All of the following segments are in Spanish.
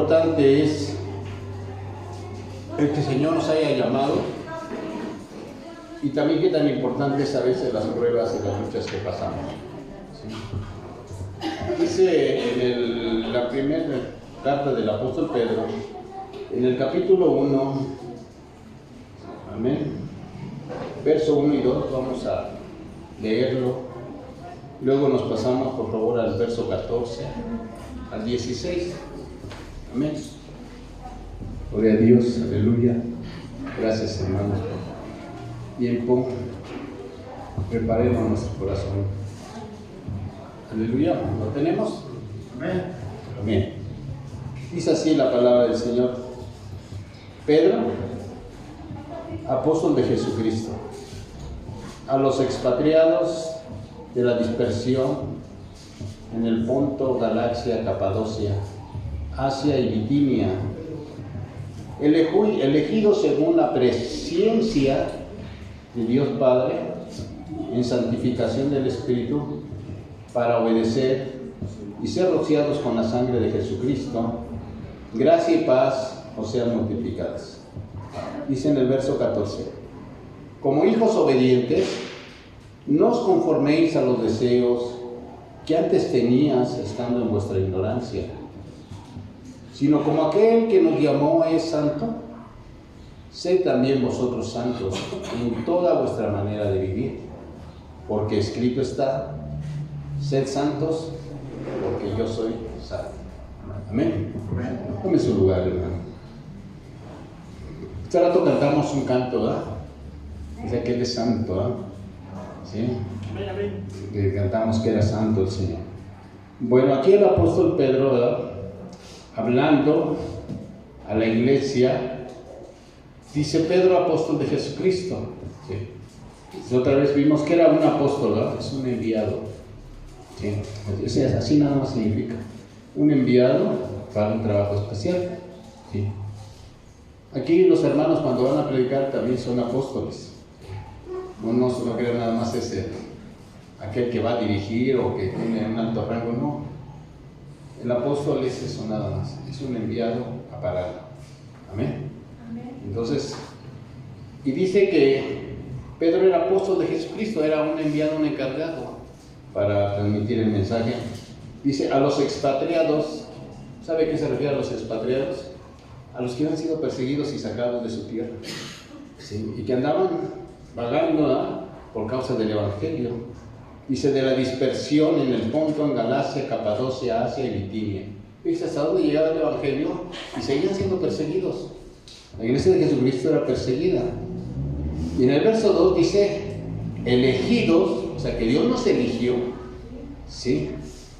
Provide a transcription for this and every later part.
importante es el que el Señor nos haya llamado, y también qué tan importante es a veces las pruebas y las luchas que pasamos. ¿Sí? Dice en la primera carta del apóstol Pedro, en el capítulo 1, amén, verso 1 y 2, vamos a leerlo. Luego nos pasamos, por favor, al verso 14, al 16. Amén. Gloria a Dios, aleluya. Gracias, hermanos. Tiempo, preparemos nuestro corazón. Aleluya. ¿Lo tenemos? Amén. Amén. Dice así la palabra del Señor. Pedro, apóstol de Jesucristo, a los expatriados de la dispersión en el Ponto, Galacia, Capadocia, Asia y Bitinia, elegidos según la presciencia de Dios Padre en santificación del Espíritu, para obedecer y ser rociados con la sangre de Jesucristo, gracia y paz os sean multiplicadas. Dice en el verso 14: como hijos obedientes, no os conforméis a los deseos que antes tenías estando en vuestra ignorancia, sino como aquel que nos llamó es santo, sed también vosotros santos en toda vuestra manera de vivir, porque escrito está: sed santos, porque yo soy santo. Amén. Tome su lugar, hermano. Este rato cantamos un canto, ¿verdad? Dice que Él es santo, ¿verdad? ¿Sí? Que cantamos que era santo el Señor. Bueno, aquí el apóstol Pedro, ¿verdad?, hablando a la iglesia, dice: Pedro, apóstol de Jesucristo. ¿Sí? Otra vez vimos que era un apóstol, ¿verdad? Es un enviado. ¿Sí? Así nada más significa un enviado para un trabajo especial. ¿Sí? Aquí los hermanos, cuando van a predicar, también son apóstoles. No crean nada más aquel que va a dirigir o que tiene un alto rango, no. El apóstol es eso nada más, es un enviado a parar. Amén. Entonces, y dice que Pedro era apóstol de Jesucristo, era un enviado, un encargado para transmitir el mensaje. Dice: a los expatriados. ¿Sabe a qué se refiere a los expatriados? A los que han sido perseguidos y sacados de su tierra, ¿sí? Y que andaban vagando, ¿no?, por causa del Evangelio. Dice: de la dispersión en el Ponto, en Galacia, Capadocia, Asia y Bitinia. Dice hasta dónde llegaba el Evangelio y seguían siendo perseguidos. La iglesia de Jesucristo era perseguida. Y en el verso 2 dice: elegidos, o sea que Dios nos eligió, ¿sí?,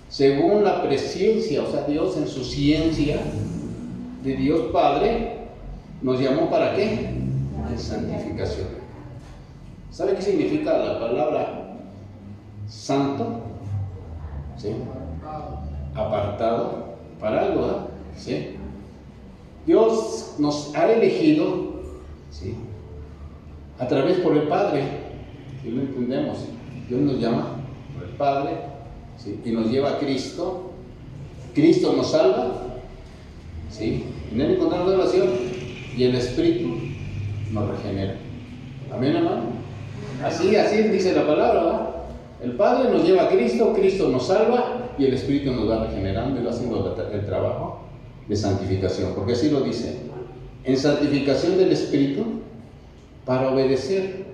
según la presciencia, o sea, Dios en su ciencia de Dios Padre nos llamó ¿para qué? En santificación. ¿Sabe qué significa la palabra santo? ¿Sí? Apartado para algo, ¿verdad? ¿Sí? Dios nos ha elegido, ¿sí?, a través por el Padre. Si lo entendemos, Dios nos llama por el Padre, ¿sí?, y nos lleva a Cristo. Cristo nos salva, ¿sí?, en Él encontramos salvación, y el Espíritu nos regenera. Amén, hermano. Así dice la palabra, ¿verdad? El Padre nos lleva a Cristo, Cristo nos salva, y el Espíritu nos va regenerando y va haciendo el trabajo de santificación, porque así lo dice: en santificación del Espíritu, para obedecer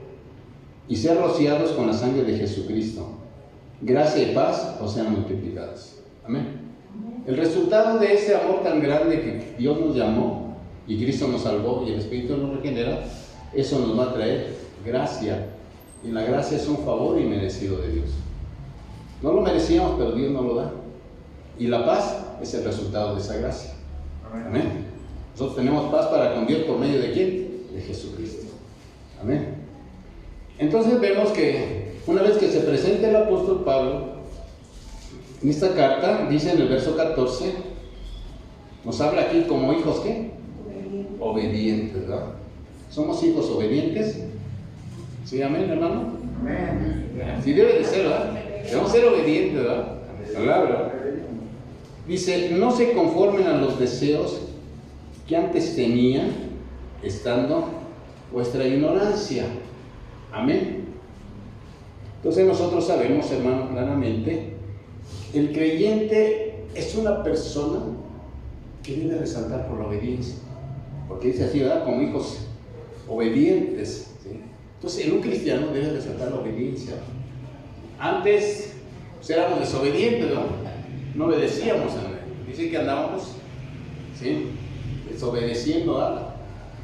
y ser rociados con la sangre de Jesucristo, gracia y paz os sean multiplicadas. Amén. El resultado de ese amor tan grande que Dios nos llamó y Cristo nos salvó y el Espíritu nos regenera, eso nos va a traer gracia, y la gracia es un favor inmerecido de Dios. No lo merecíamos, pero Dios nos lo da, y la paz es el resultado de esa gracia. Amén. Nosotros tenemos paz para con Dios por medio de ¿quién? De Jesucristo. Amén. Entonces vemos que una vez que se presenta el apóstol Pablo en esta carta, dice en el verso 14, nos habla aquí como hijos ¿qué? Obedientes, ¿verdad? ¿Somos hijos obedientes? ¿Sí, amén, hermano? Amén. Sí debe de ser, ¿verdad? Debemos ser obedientes, ¿verdad? Palabra. Dice, no se conformen a los deseos que antes tenían, estando vuestra ignorancia. Amén. Entonces nosotros sabemos, hermano, claramente, el creyente es una persona que debe resaltar por la obediencia. Porque dice así, ¿verdad? Como hijos obedientes. ¿Sí? Entonces, en un cristiano debe resaltar la obediencia. Antes pues, éramos desobedientes, ¿no? No obedecíamos a Él. Dice que andábamos, ¿sí?, desobedeciendo al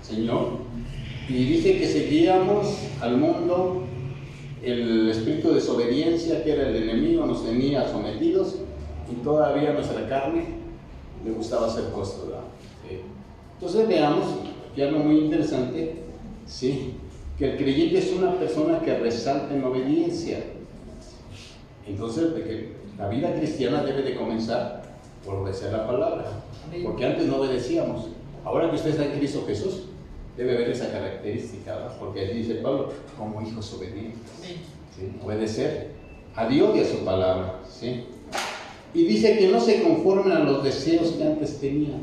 Señor. Y dice que seguíamos al mundo, el espíritu de desobediencia, que era el enemigo, nos tenía sometidos y todavía nuestra carne le gustaba hacer cosas, ¿verdad? Sí. Entonces veamos, que algo muy interesante, ¿sí?, que el creyente es una persona que resalta en obediencia. Entonces, la vida cristiana debe de comenzar por obedecer la palabra, porque antes no obedecíamos. Ahora que usted está en Cristo Jesús, debe haber esa característica, ¿verdad? Porque ahí dice Pablo, como hijos obedientes, ¿sí?, obedecer a Dios y a su palabra, ¿sí? Y dice que no se conformen a los deseos que antes tenían.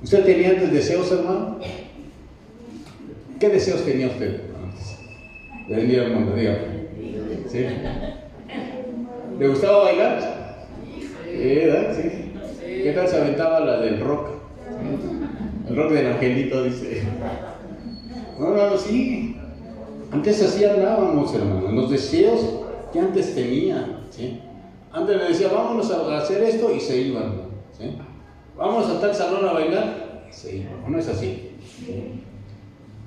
¿Usted tenía antes deseos, hermano? ¿Qué deseos tenía usted antes de venir al mundo? Dígame. ¿Sí? ¿Le gustaba bailar? ¿Verdad? Sí. ¿Qué tal se aventaba la del rock? El rock del angelito, dice. No, sí. Antes así andábamos, hermano, los deseos que antes tenían, ¿sí? Antes le decía, vámonos a hacer esto, y se iban, ¿sí? Vámonos a tal salón a bailar, y se iban. No es así, ¿sí?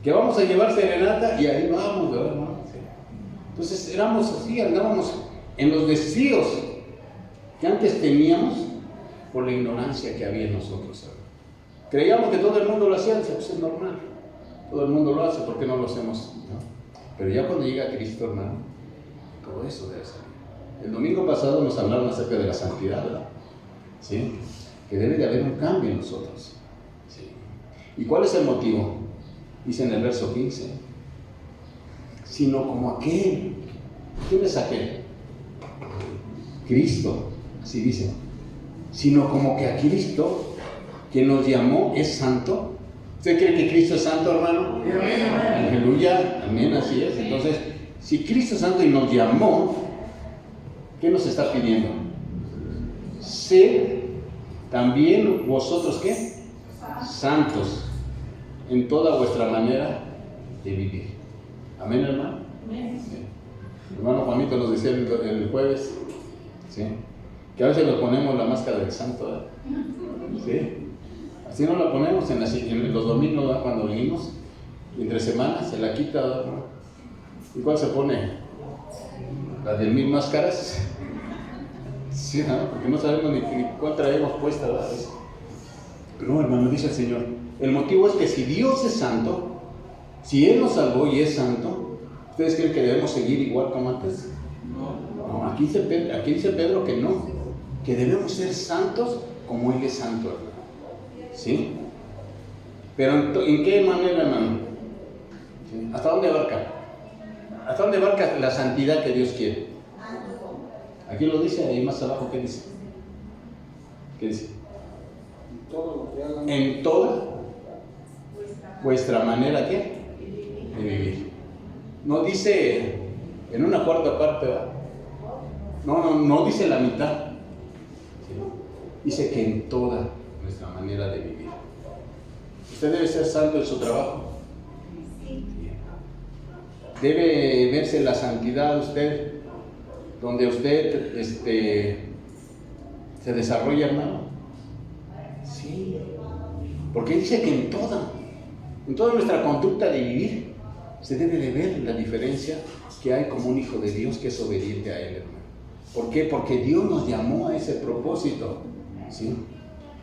Que vamos a llevar serenata, y ahí vamos, ¿verdad? ¿Sí? Entonces éramos así, andábamos en los deseos que antes teníamos por la ignorancia que había en nosotros, ¿sabes? Creíamos que todo el mundo lo hacía, pues es normal. Todo el mundo lo hace, ¿por qué no lo hacemos? ¿No? Pero ya cuando llega Cristo, hermano, todo eso debe salir. El domingo pasado nos hablaron acerca de la santidad, ¿verdad? ¿Sí? Que debe de haber un cambio en nosotros. ¿Sí? ¿Y cuál es el motivo? Dice en el verso 15, sino como aquel. ¿Quién es aquel? Cristo, así dice. Sino como que a Cristo, que nos llamó, es santo. ¿Usted cree que Cristo es santo, hermano? Amén. Aleluya, amén, así es. Entonces, si Cristo es santo y nos llamó, ¿qué nos está pidiendo? Sed también vosotros, ¿qué? Santos en toda vuestra manera de vivir. Amén, hermano. Amén. Sí. El hermano Juanito nos decía el jueves, ¿sí?, que a veces nos ponemos la máscara del santo, ¿verdad? ¿Sí? Así no la ponemos en los domingos, ¿verdad?, cuando venimos, y entre semanas se la quita, ¿verdad? ¿Y cuál se pone? ¿La de 1000 máscaras? Sí, ¿no? Porque no sabemos ni cuál traemos puesta, ¿verdad? Pero no, hermano, dice el Señor, el motivo es que si Dios es santo, si Él nos salvó y es santo, ¿ustedes creen que debemos seguir igual como antes? No, aquí dice Pedro que no, que debemos ser santos como Él es santo, hermano. ¿Sí? Pero ¿en qué manera, hermano? ¿Sí? ¿Hasta dónde abarca? ¿Hasta dónde abarca la santidad que Dios quiere? Aquí lo dice, ahí más abajo, ¿qué dice? ¿Qué dice? En toda vuestra manera, ¿qué? De vivir. No dice en una cuarta parte, ¿verdad? No dice la mitad. ¿Sí? Dice que en toda nuestra manera de vivir. ¿Usted debe ser santo en su trabajo? ¿Debe verse la santidad usted, donde usted se desarrolla, hermano? Sí. Porque dice que en toda nuestra conducta de vivir, se debe de ver la diferencia que hay como un hijo de Dios que es obediente a Él, hermano. ¿Por qué? Porque Dios nos llamó a ese propósito, ¿sí?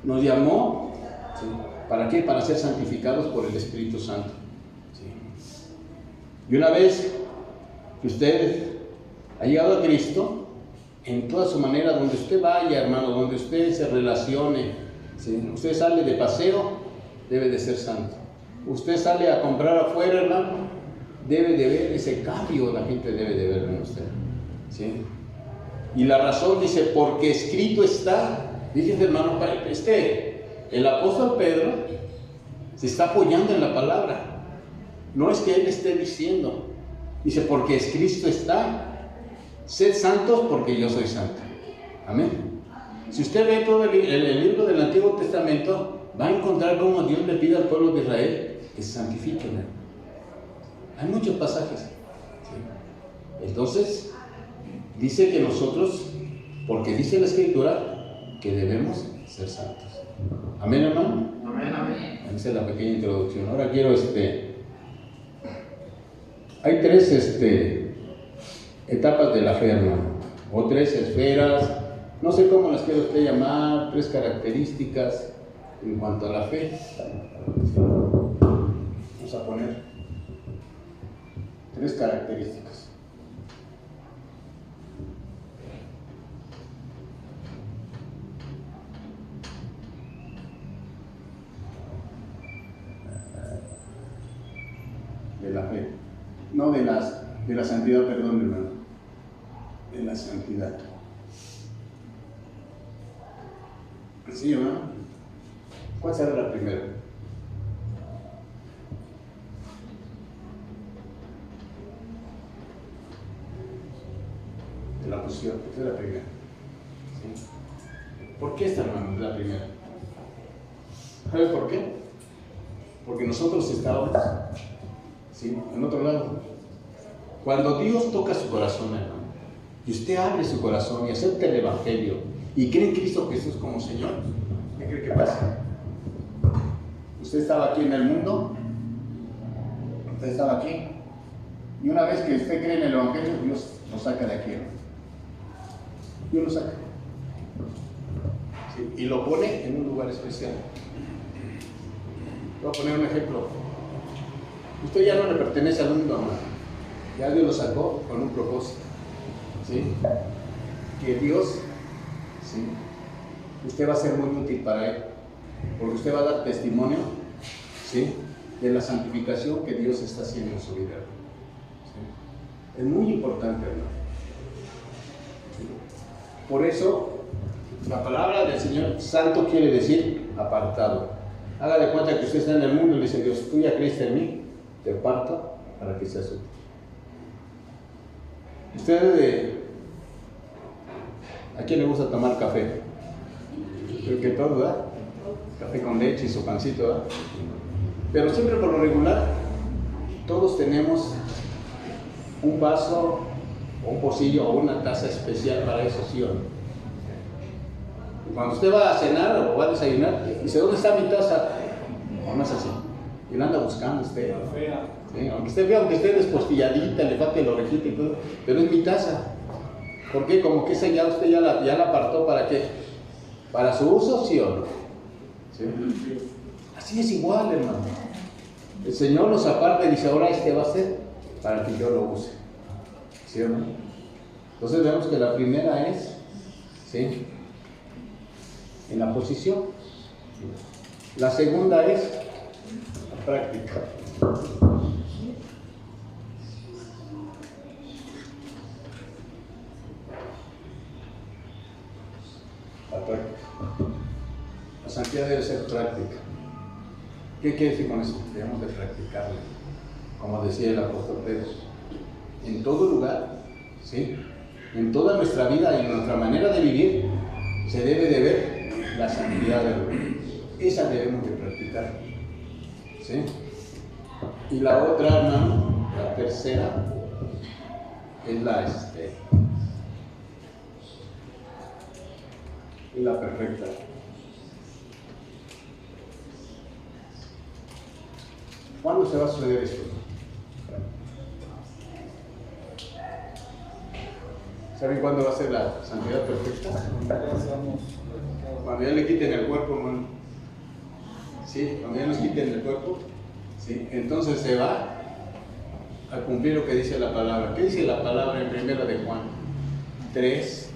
Nos llamó, ¿sí? ¿Para qué? Para ser santificados por el Espíritu Santo, ¿sí? Y una vez que usted ha llegado a Cristo, en toda su manera, donde usted vaya, hermano, donde usted se relacione, ¿sí? Usted sale de paseo, debe de ser santo. Usted sale a comprar afuera, hermano, debe de ver ese cambio, la gente debe de verlo en usted, ¿sí? Y la razón dice, porque escrito está, Fíjense, hermano, el apóstol Pedro se está apoyando en la palabra. No es que él esté diciendo. Dice, porque Cristo está. Sed santos porque yo soy santo. Amén. Si usted ve todo el libro del Antiguo Testamento, va a encontrar cómo Dios le pide al pueblo de Israel que se santifiquen. Hay muchos pasajes. ¿Sí? Entonces, dice que nosotros, porque dice la Escritura, que debemos ser santos. Amén, hermano. Amén, amén. Esa es la pequeña introducción. Ahora quiero hay tres etapas de la fe, hermano, o tres esferas, no sé cómo las quiero usted llamar, tres características en cuanto a la fe. Vamos a poner tres características. De la fe, no de la santidad, perdón, hermano, de la santidad. ¿Sí, hermano? ¿Cuál será la primera? De la posición, esta es la primera. ¿Sí? ¿Por qué esta, hermano, es la primera? ¿Sabe por qué? Porque nosotros estábamos, ¿sí?, en otro lado. Cuando Dios toca su corazón, hermano, y usted abre su corazón y acepta el Evangelio y cree en Cristo Jesús como Señor, ¿qué cree que pasa? Usted estaba aquí en el mundo, usted estaba aquí, y una vez que usted cree en el Evangelio, Dios lo saca de aquí, hermano. Dios lo saca, ¿sí?, y lo pone en un lugar especial. Voy a poner un ejemplo. Usted ya no le pertenece al mundo, hermano. Ya Dios lo sacó con un propósito. ¿Sí? Que Dios, ¿sí?, usted va a ser muy útil para Él. Porque usted va a dar testimonio, ¿sí?, de la santificación que Dios está haciendo en su vida. ¿Sí? Es muy importante, hermano. ¿Sí? Por eso, la palabra del Señor santo quiere decir apartado. Haga de cuenta que usted está en el mundo y le dice Dios, tú ya creíste en mí, te aparto para que seas útil. ¿A quién le gusta tomar café? Creo que todo, ¿verdad? Café con leche y su pancito, ¿verdad? Pero siempre por lo regular, todos tenemos un vaso, o un pocillo, o una taza especial para eso, ¿sí o no? Cuando usted va a cenar o va a desayunar, dice, ¿dónde está mi taza? No es así. Y la anda buscando usted. ¿Sí? Aunque esté fea, aunque esté despostilladita, le falte el orejito y todo, pero es mi taza. ¿Por qué? Como que esa ya usted ya la apartó, ¿para qué? ¿Para su uso, sí o no? ¿Sí? Así es igual, hermano. El Señor nos aparta y dice, ahora va a ser para que yo lo use. ¿Sí o no? Entonces vemos que la primera es, ¿sí?, en la posición. La segunda es la práctica. La práctica. La santidad debe ser práctica. ¿Qué quiere decir con eso? Debemos de practicarla. Como decía el apóstol Pedro, en todo lugar, ¿sí?, en toda nuestra vida y en nuestra manera de vivir, se debe de ver la santidad de Dios. Esa debemos de practicar. ¿Sí? Y la otra, hermano, la tercera, es la perfecta. ¿Cuándo se va a suceder esto? ¿Saben cuándo va a ser la santidad perfecta? Cuando ya le quiten el cuerpo, hermano. ¿Sí? Cuando ya nos quiten el cuerpo, ¿sí?, entonces se va a cumplir lo que dice la palabra. ¿Qué dice la palabra en 1 de Juan 3,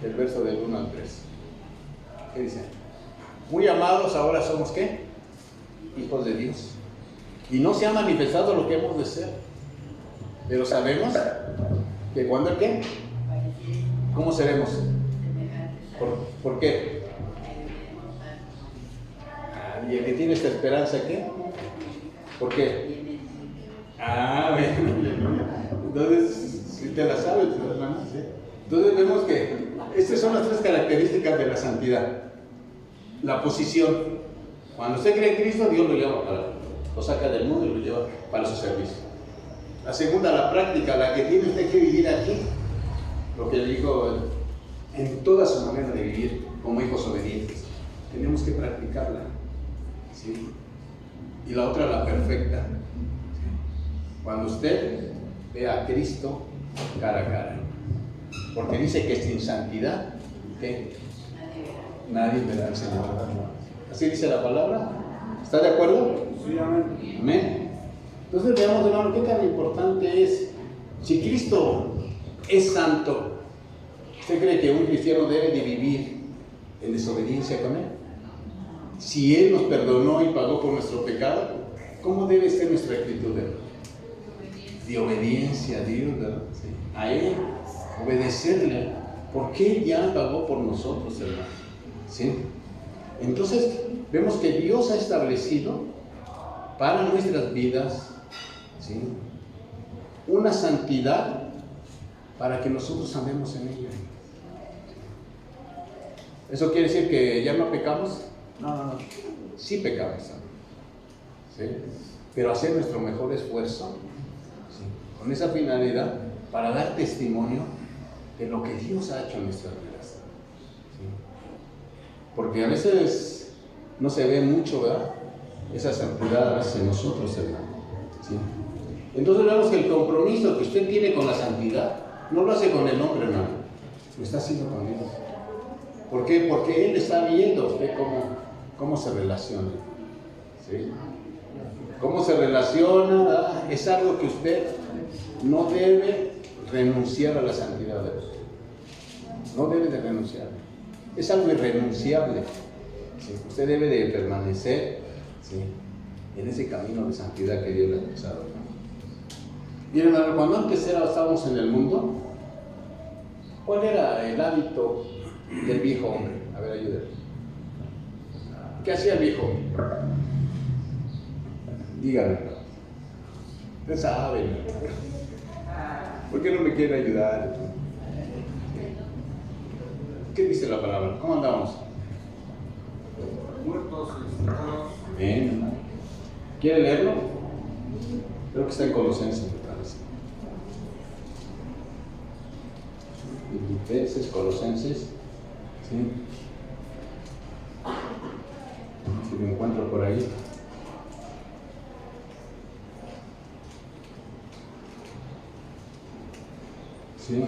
el verso del 1 al 3? ¿Qué dice? Muy amados, ahora somos ¿qué? Hijos de Dios. Y no se ha manifestado lo que hemos de ser. Pero sabemos que cuando ¿qué? ¿Cómo seremos? ¿Por qué? ¿Y el que tiene esta esperanza qué? ¿Por qué? Bueno. Entonces, si te la sabes, hermanos, ¿sí? Entonces vemos que estas son las 3 características de la santidad. La posición. Cuando usted cree en Cristo, Dios lo saca del mundo y lo lleva para su servicio. La segunda, la práctica, la que tiene usted que vivir aquí. Lo que dijo en toda su manera de vivir como hijos obedientes. Tenemos que practicarla. ¿Sí? Y la otra, la perfecta. ¿Sí? Cuando usted vea a Cristo cara a cara. Porque dice que sin santidad, ¿qué? Nadie verá al Señor. ¿Así dice la palabra? ¿Está de acuerdo? Sí, amén. Amén. Entonces veamos, hermano, qué tan importante es. Si Cristo es santo, ¿usted cree que un cristiano debe de vivir en desobediencia con Él? Si Él nos perdonó y pagó por nuestro pecado, ¿cómo debe ser nuestra actitud, hermano? De obediencia a Dios, ¿verdad? Sí. A Él, obedecerle, porque Él ya pagó por nosotros, hermano. ¿Sí? Entonces, vemos que Dios ha establecido para nuestras vidas, ¿sí?, una santidad para que nosotros andemos en ella. ¿Eso quiere decir que ya no pecamos? No. Sí pecamos, ¿sí? Pero hacer nuestro mejor esfuerzo, ¿sí?, con esa finalidad para dar testimonio de lo que Dios ha hecho en nuestras vidas. ¿Sí? Porque a veces no se ve mucho, ¿verdad?, esa santidad a veces en nosotros, hermano. ¿Sí? Entonces vemos que el compromiso que usted tiene con la santidad no lo hace con el hombre, hermano, lo está haciendo con Dios. ¿Por qué? Porque Él está viendo a usted cómo se relaciona. ¿Sí? Cómo se relaciona, ¿verdad? Es algo que usted no debe renunciar a la santidad de Dios. No debe de renunciar. Es algo irrenunciable. ¿Sí? Usted debe de permanecer, ¿sí?, en ese camino de santidad que Dios le ha trazado. Miren, hermano, cuando antes estábamos en el mundo, ¿cuál era el hábito del viejo hombre? A ver, ayúdenme. ¿Qué hacía el viejo hombre? Díganme. Usted sabe. ¿Por qué no me quiere ayudar? ¿Qué dice la palabra? ¿Cómo andamos? Muertos, estados. Bien, hermano. ¿Quiere leerlo? Creo que está en Colosenses, me parece. Filipenses, Colosenses. ¿Sí? Si lo encuentro por ahí. ¿Sí?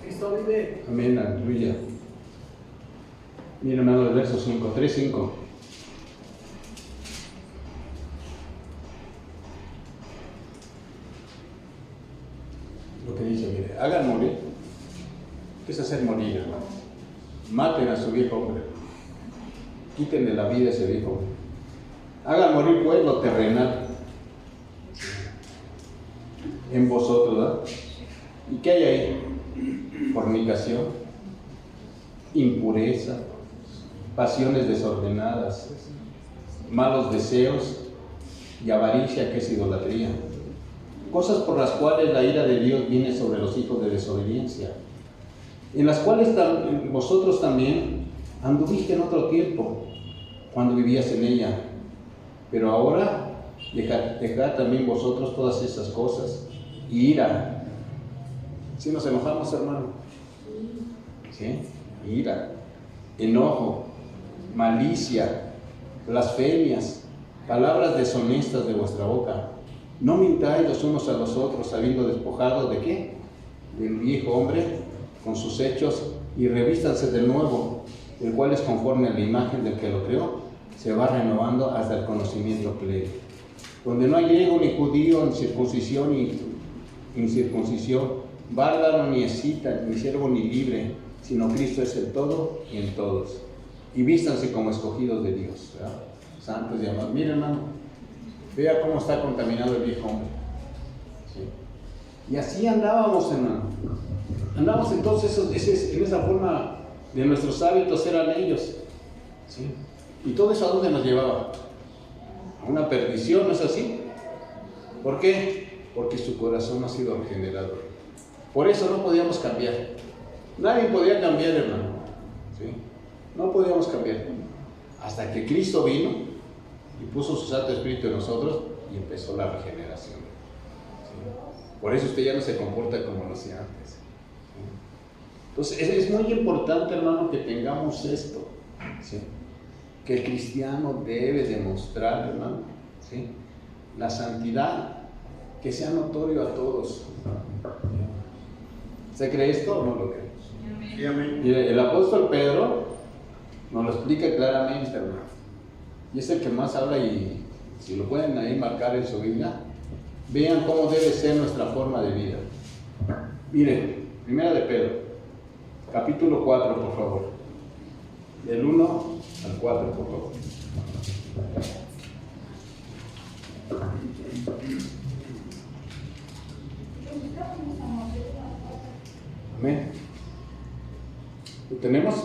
Cristo vive. Amén, aleluya. Miren, hermano, el verso 5, 3:5. Lo que dice, mire, hagan morir. ¿Qué es hacer morir, hermano? Maten a su viejo hombre. Quítenle la vida a ese viejo hombre. Hagan morir, pues, lo terrenal en vosotros, ¿verdad? ¿Y qué hay ahí? Fornicación, impureza, pasiones desordenadas, malos deseos y avaricia, que es idolatría. Cosas por las cuales la ira de Dios viene sobre los hijos de desobediencia, en las cuales vosotros también anduviste en otro tiempo, cuando vivías en ella. Pero ahora dejad también vosotros todas esas cosas: ira. ¿Sí nos enojamos, hermano? ¿Sí? Ira, enojo, malicia, blasfemias, palabras deshonestas de vuestra boca. No mintáis los unos a los otros, habiendo despojado ¿de qué? Del viejo hombre con sus hechos, y revístanse del nuevo, el cual es conforme a la imagen del que lo creó, se va renovando hasta el conocimiento pleno, donde no hay griego ni judío, ni circuncisión ni incircuncisión, bárbaro ni escita, ni siervo ni libre, sino Cristo es el todo y en todos. Y vístanse como escogidos de Dios, ¿verdad? Santos y amados. Mire, hermano, vea cómo está contaminado el viejo hombre. ¿Sí? Y así andábamos, hermano. Andábamos entonces en esa forma de nuestros hábitos eran ellos. ¿Sí? ¿Y todo eso a dónde nos llevaba? A una perdición, ¿no es así? ¿Por qué? Porque su corazón no ha sido regenerado. Por eso no podíamos cambiar. Nadie podía cambiar, hermano. ¿Sí? No podíamos cambiar. Hasta que Cristo vino y puso su Santo Espíritu en nosotros y empezó la regeneración. ¿Sí? Por eso usted ya no se comporta como lo hacía antes. ¿Sí? Entonces es muy importante, hermano, que tengamos esto. ¿Sí? Que el cristiano debe demostrar, hermano, ¿sí? La santidad, que sea notorio a todos. ¿Se cree esto o no lo cree? Sí, amén. Y el apóstol Pedro nos lo explica claramente, hermano. Y es el que más habla, y si lo pueden ahí marcar en su Biblia, vean cómo debe ser nuestra forma de vida. Miren, primera de Pedro, capítulo 4, por favor. Del 1 al 4, por favor. Amén. ¿Lo tenemos?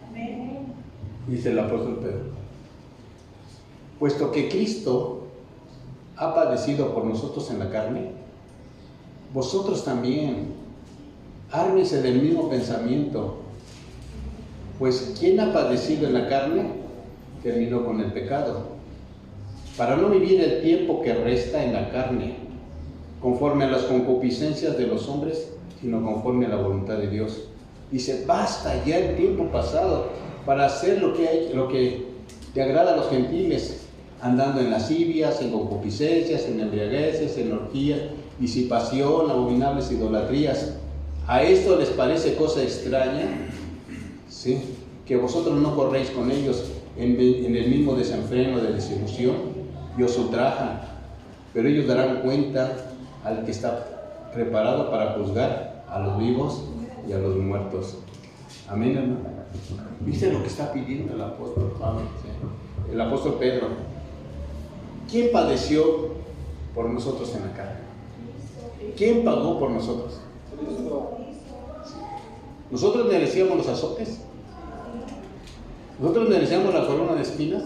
Amén. Dice el apóstol Pedro: puesto que Cristo ha padecido por nosotros en la carne, vosotros también ármense del mismo pensamiento. Pues quien ha padecido en la carne terminó con el pecado, para no vivir el tiempo que resta en la carne conforme a las concupiscencias de los hombres, sino conforme a la voluntad de Dios. Dice: basta ya el tiempo pasado para hacer lo que te agrada a los gentiles, andando en lascivias, en concupiscencias, en embriagueces, en orgías, disipación, abominables idolatrías. A esto les parece cosa extraña, ¿sí?, que vosotros no corréis con ellos en el mismo desenfreno de desilusión y os ultrajan, pero ellos darán cuenta al que está preparado para juzgar a los vivos y a los muertos. Amén, hermano. ¿Viste lo que está pidiendo el apóstol Pablo? ¿Sí? El apóstol Pedro. ¿Quién padeció por nosotros en la carne? ¿Quién pagó por nosotros? ¿Nosotros merecíamos los azotes? ¿Nosotros merecíamos la corona de espinas?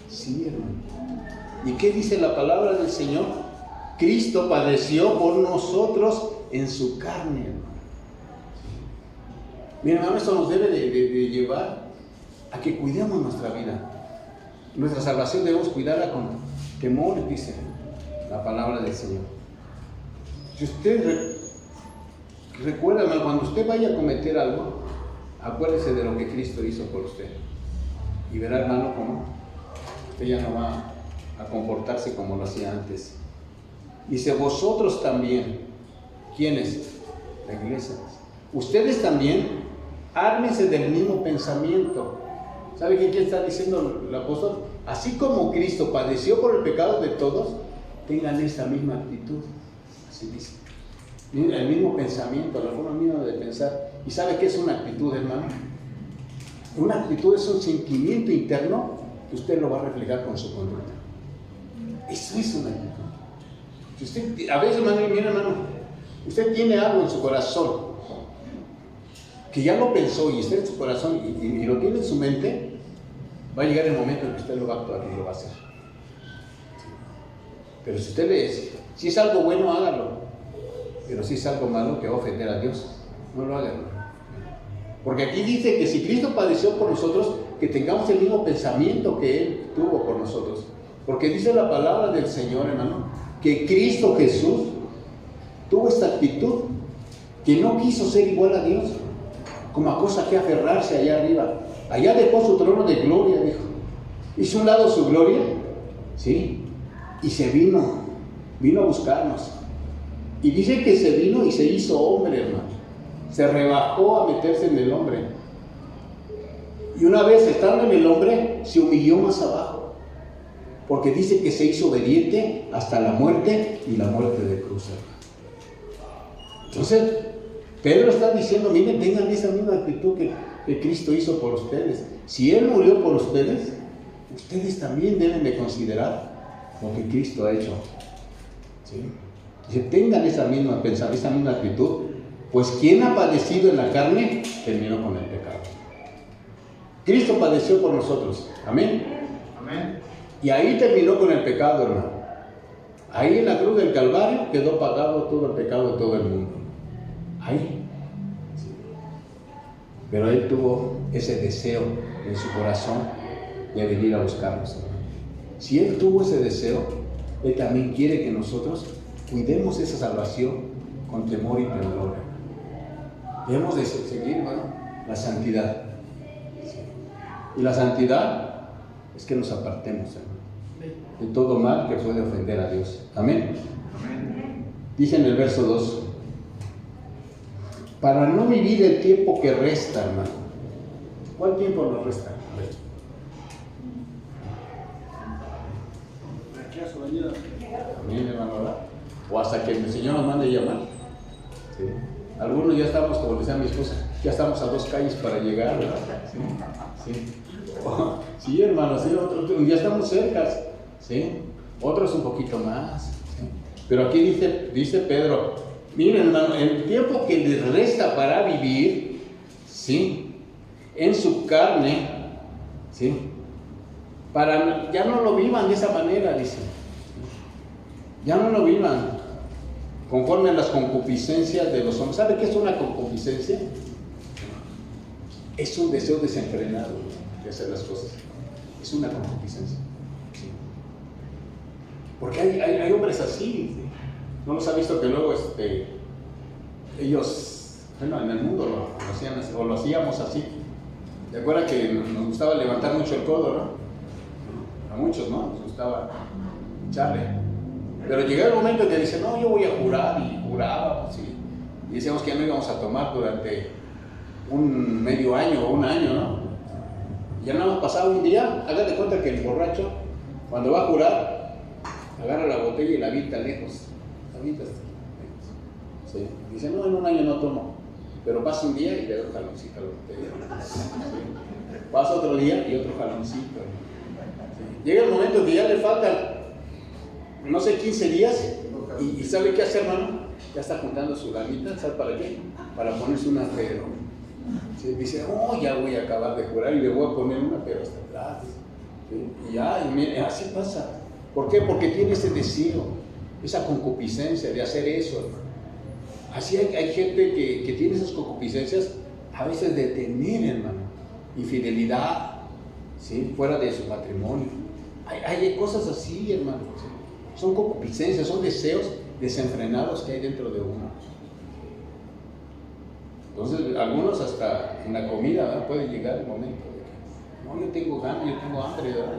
Sí, hermano. ¿Y qué dice la palabra del Señor? Cristo padeció por nosotros en su carne, hermano. Mi hermano, esto nos debe de llevar a que cuidemos nuestra vida. Nuestra salvación debemos cuidarla con temor, dice la palabra del Señor. Si usted recuerda, hermano, cuando usted vaya a cometer algo, acuérdese de lo que Cristo hizo por usted. Y verá, hermano, cómo usted ya no va a comportarse como lo hacía antes. Dice: vosotros también. ¿Quiénes? La iglesia. Ustedes también ármense del mismo pensamiento. ¿Sabe qué está diciendo el apóstol? Así como Cristo padeció por el pecado de todos, tengan esa misma actitud. Así dice. El mismo pensamiento, la forma misma de pensar. ¿Y sabe qué es una actitud, hermano? Una actitud es un sentimiento interno que usted lo va a reflejar con su conducta. Eso es una actitud. Si usted, a veces, hermano, mira, hermano, usted tiene algo en su corazón que ya lo pensó y está en su corazón y lo tiene en su mente, va a llegar el momento en que usted lo va a actuar y lo va a hacer. Pero si usted le dice, si es algo bueno, hágalo. Pero si es algo malo que va a ofender a Dios, no lo hagan. Porque aquí dice que si Cristo padeció por nosotros, que tengamos el mismo pensamiento que Él tuvo por nosotros. Porque dice la palabra del Señor, hermano, que Cristo Jesús tuvo esta actitud, que no quiso ser igual a Dios, como a cosa que aferrarse allá arriba. Allá dejó su trono de gloria, dijo. Hizo un lado su gloria, ¿sí? Y se vino a buscarnos. Y dice que se vino y se hizo hombre, hermano. Se rebajó a meterse en el hombre. Y una vez estando en el hombre, se humilló más abajo. Porque dice que se hizo obediente hasta la muerte y la muerte de cruz. Entonces, Pedro está diciendo, miren, tengan esa misma actitud que Cristo hizo por ustedes. Si Él murió por ustedes, ustedes también deben de considerar lo que Cristo ha hecho. ¿Sí? Que tengan esa misma pensamiento, esa misma actitud, pues quien ha padecido en la carne terminó con el pecado. Cristo padeció por nosotros. Amén. Amén. Y ahí terminó con el pecado, hermano. Ahí en la cruz del Calvario quedó pagado todo el pecado de todo el mundo. Ahí. Pero Él tuvo ese deseo en su corazón de venir a buscarnos. Si Él tuvo ese deseo, Él también quiere que nosotros cuidemos esa salvación con temor y temblor. Debemos de seguir, hermano, la santidad. Y la santidad es que nos apartemos, hermano, de todo mal que puede ofender a Dios. Amén. Amén. Dice en el verso 2, para no vivir el tiempo que resta, hermano. ¿Cuál tiempo nos resta? A ver. Aquí a su venida. Amén, hermano, ¿verdad? O hasta que el Señor nos mande llamar. ¿Sí? Algunos ya estamos, como decía mi esposa, ya estamos a 2 calles para llegar, ¿verdad? Sí, sí. Oh, sí, hermano, sí, ya estamos cerca, ¿sí? Otros un poquito más, ¿sí? Pero aquí dice Pedro, miren, hermano, el tiempo que les resta para vivir, ¿sí? En su carne, ¿sí? Ya no lo vivan de esa manera, dice. Ya no lo vivan conforme a las concupiscencias de los hombres. ¿Sabe qué es una concupiscencia? Es un deseo desenfrenado de hacer las cosas. Es una concupiscencia. ¿Sí? Porque hay hombres así, ¿sí? ¿No los ha visto que luego ellos, bueno, en el mundo lo hacían así, o lo hacíamos así? ¿Te acuerdas que nos gustaba levantar mucho el codo, no? A muchos, ¿no? Nos gustaba echarle. Pero llegaba el momento que dice, no, yo voy a jurar, y juraba, pues, y decíamos que ya no íbamos a tomar durante un medio año o un año, ¿no? Y ya nada más pasaba un día, hágate cuenta que el borracho, cuando va a jurar, agarra la botella y la avienta lejos. La avienta lejos. ¿Sí? Dice, no, en un año no tomo. Pero pasa un día y le da un jaloncito a la botella. ¿Sí? Pasa otro día y otro jaloncito. ¿Sí? Llega el momento que ya le faltan, no sé, 15 días, y ¿sabe qué hace, hermano? Ya está juntando su lanita, ¿sabe para qué? Para ponerse una pero. ¿Sí? Dice, oh, ya voy a acabar de jurar y le voy a poner una pero hasta atrás. ¿Sí? Y ya, así pasa. ¿Por qué? Porque tiene ese deseo, esa concupiscencia de hacer eso, hermano. Así hay gente que tiene esas concupiscencias, a veces de tener, hermano, infidelidad, ¿sí? Fuera de su matrimonio. Hay cosas así, hermano. ¿Sí? Son concupiscencias, son deseos desenfrenados que hay dentro de uno. Entonces, algunos hasta en la comida, ¿verdad? Puede llegar el momento de que, no, yo tengo ganas, yo tengo hambre, ¿verdad?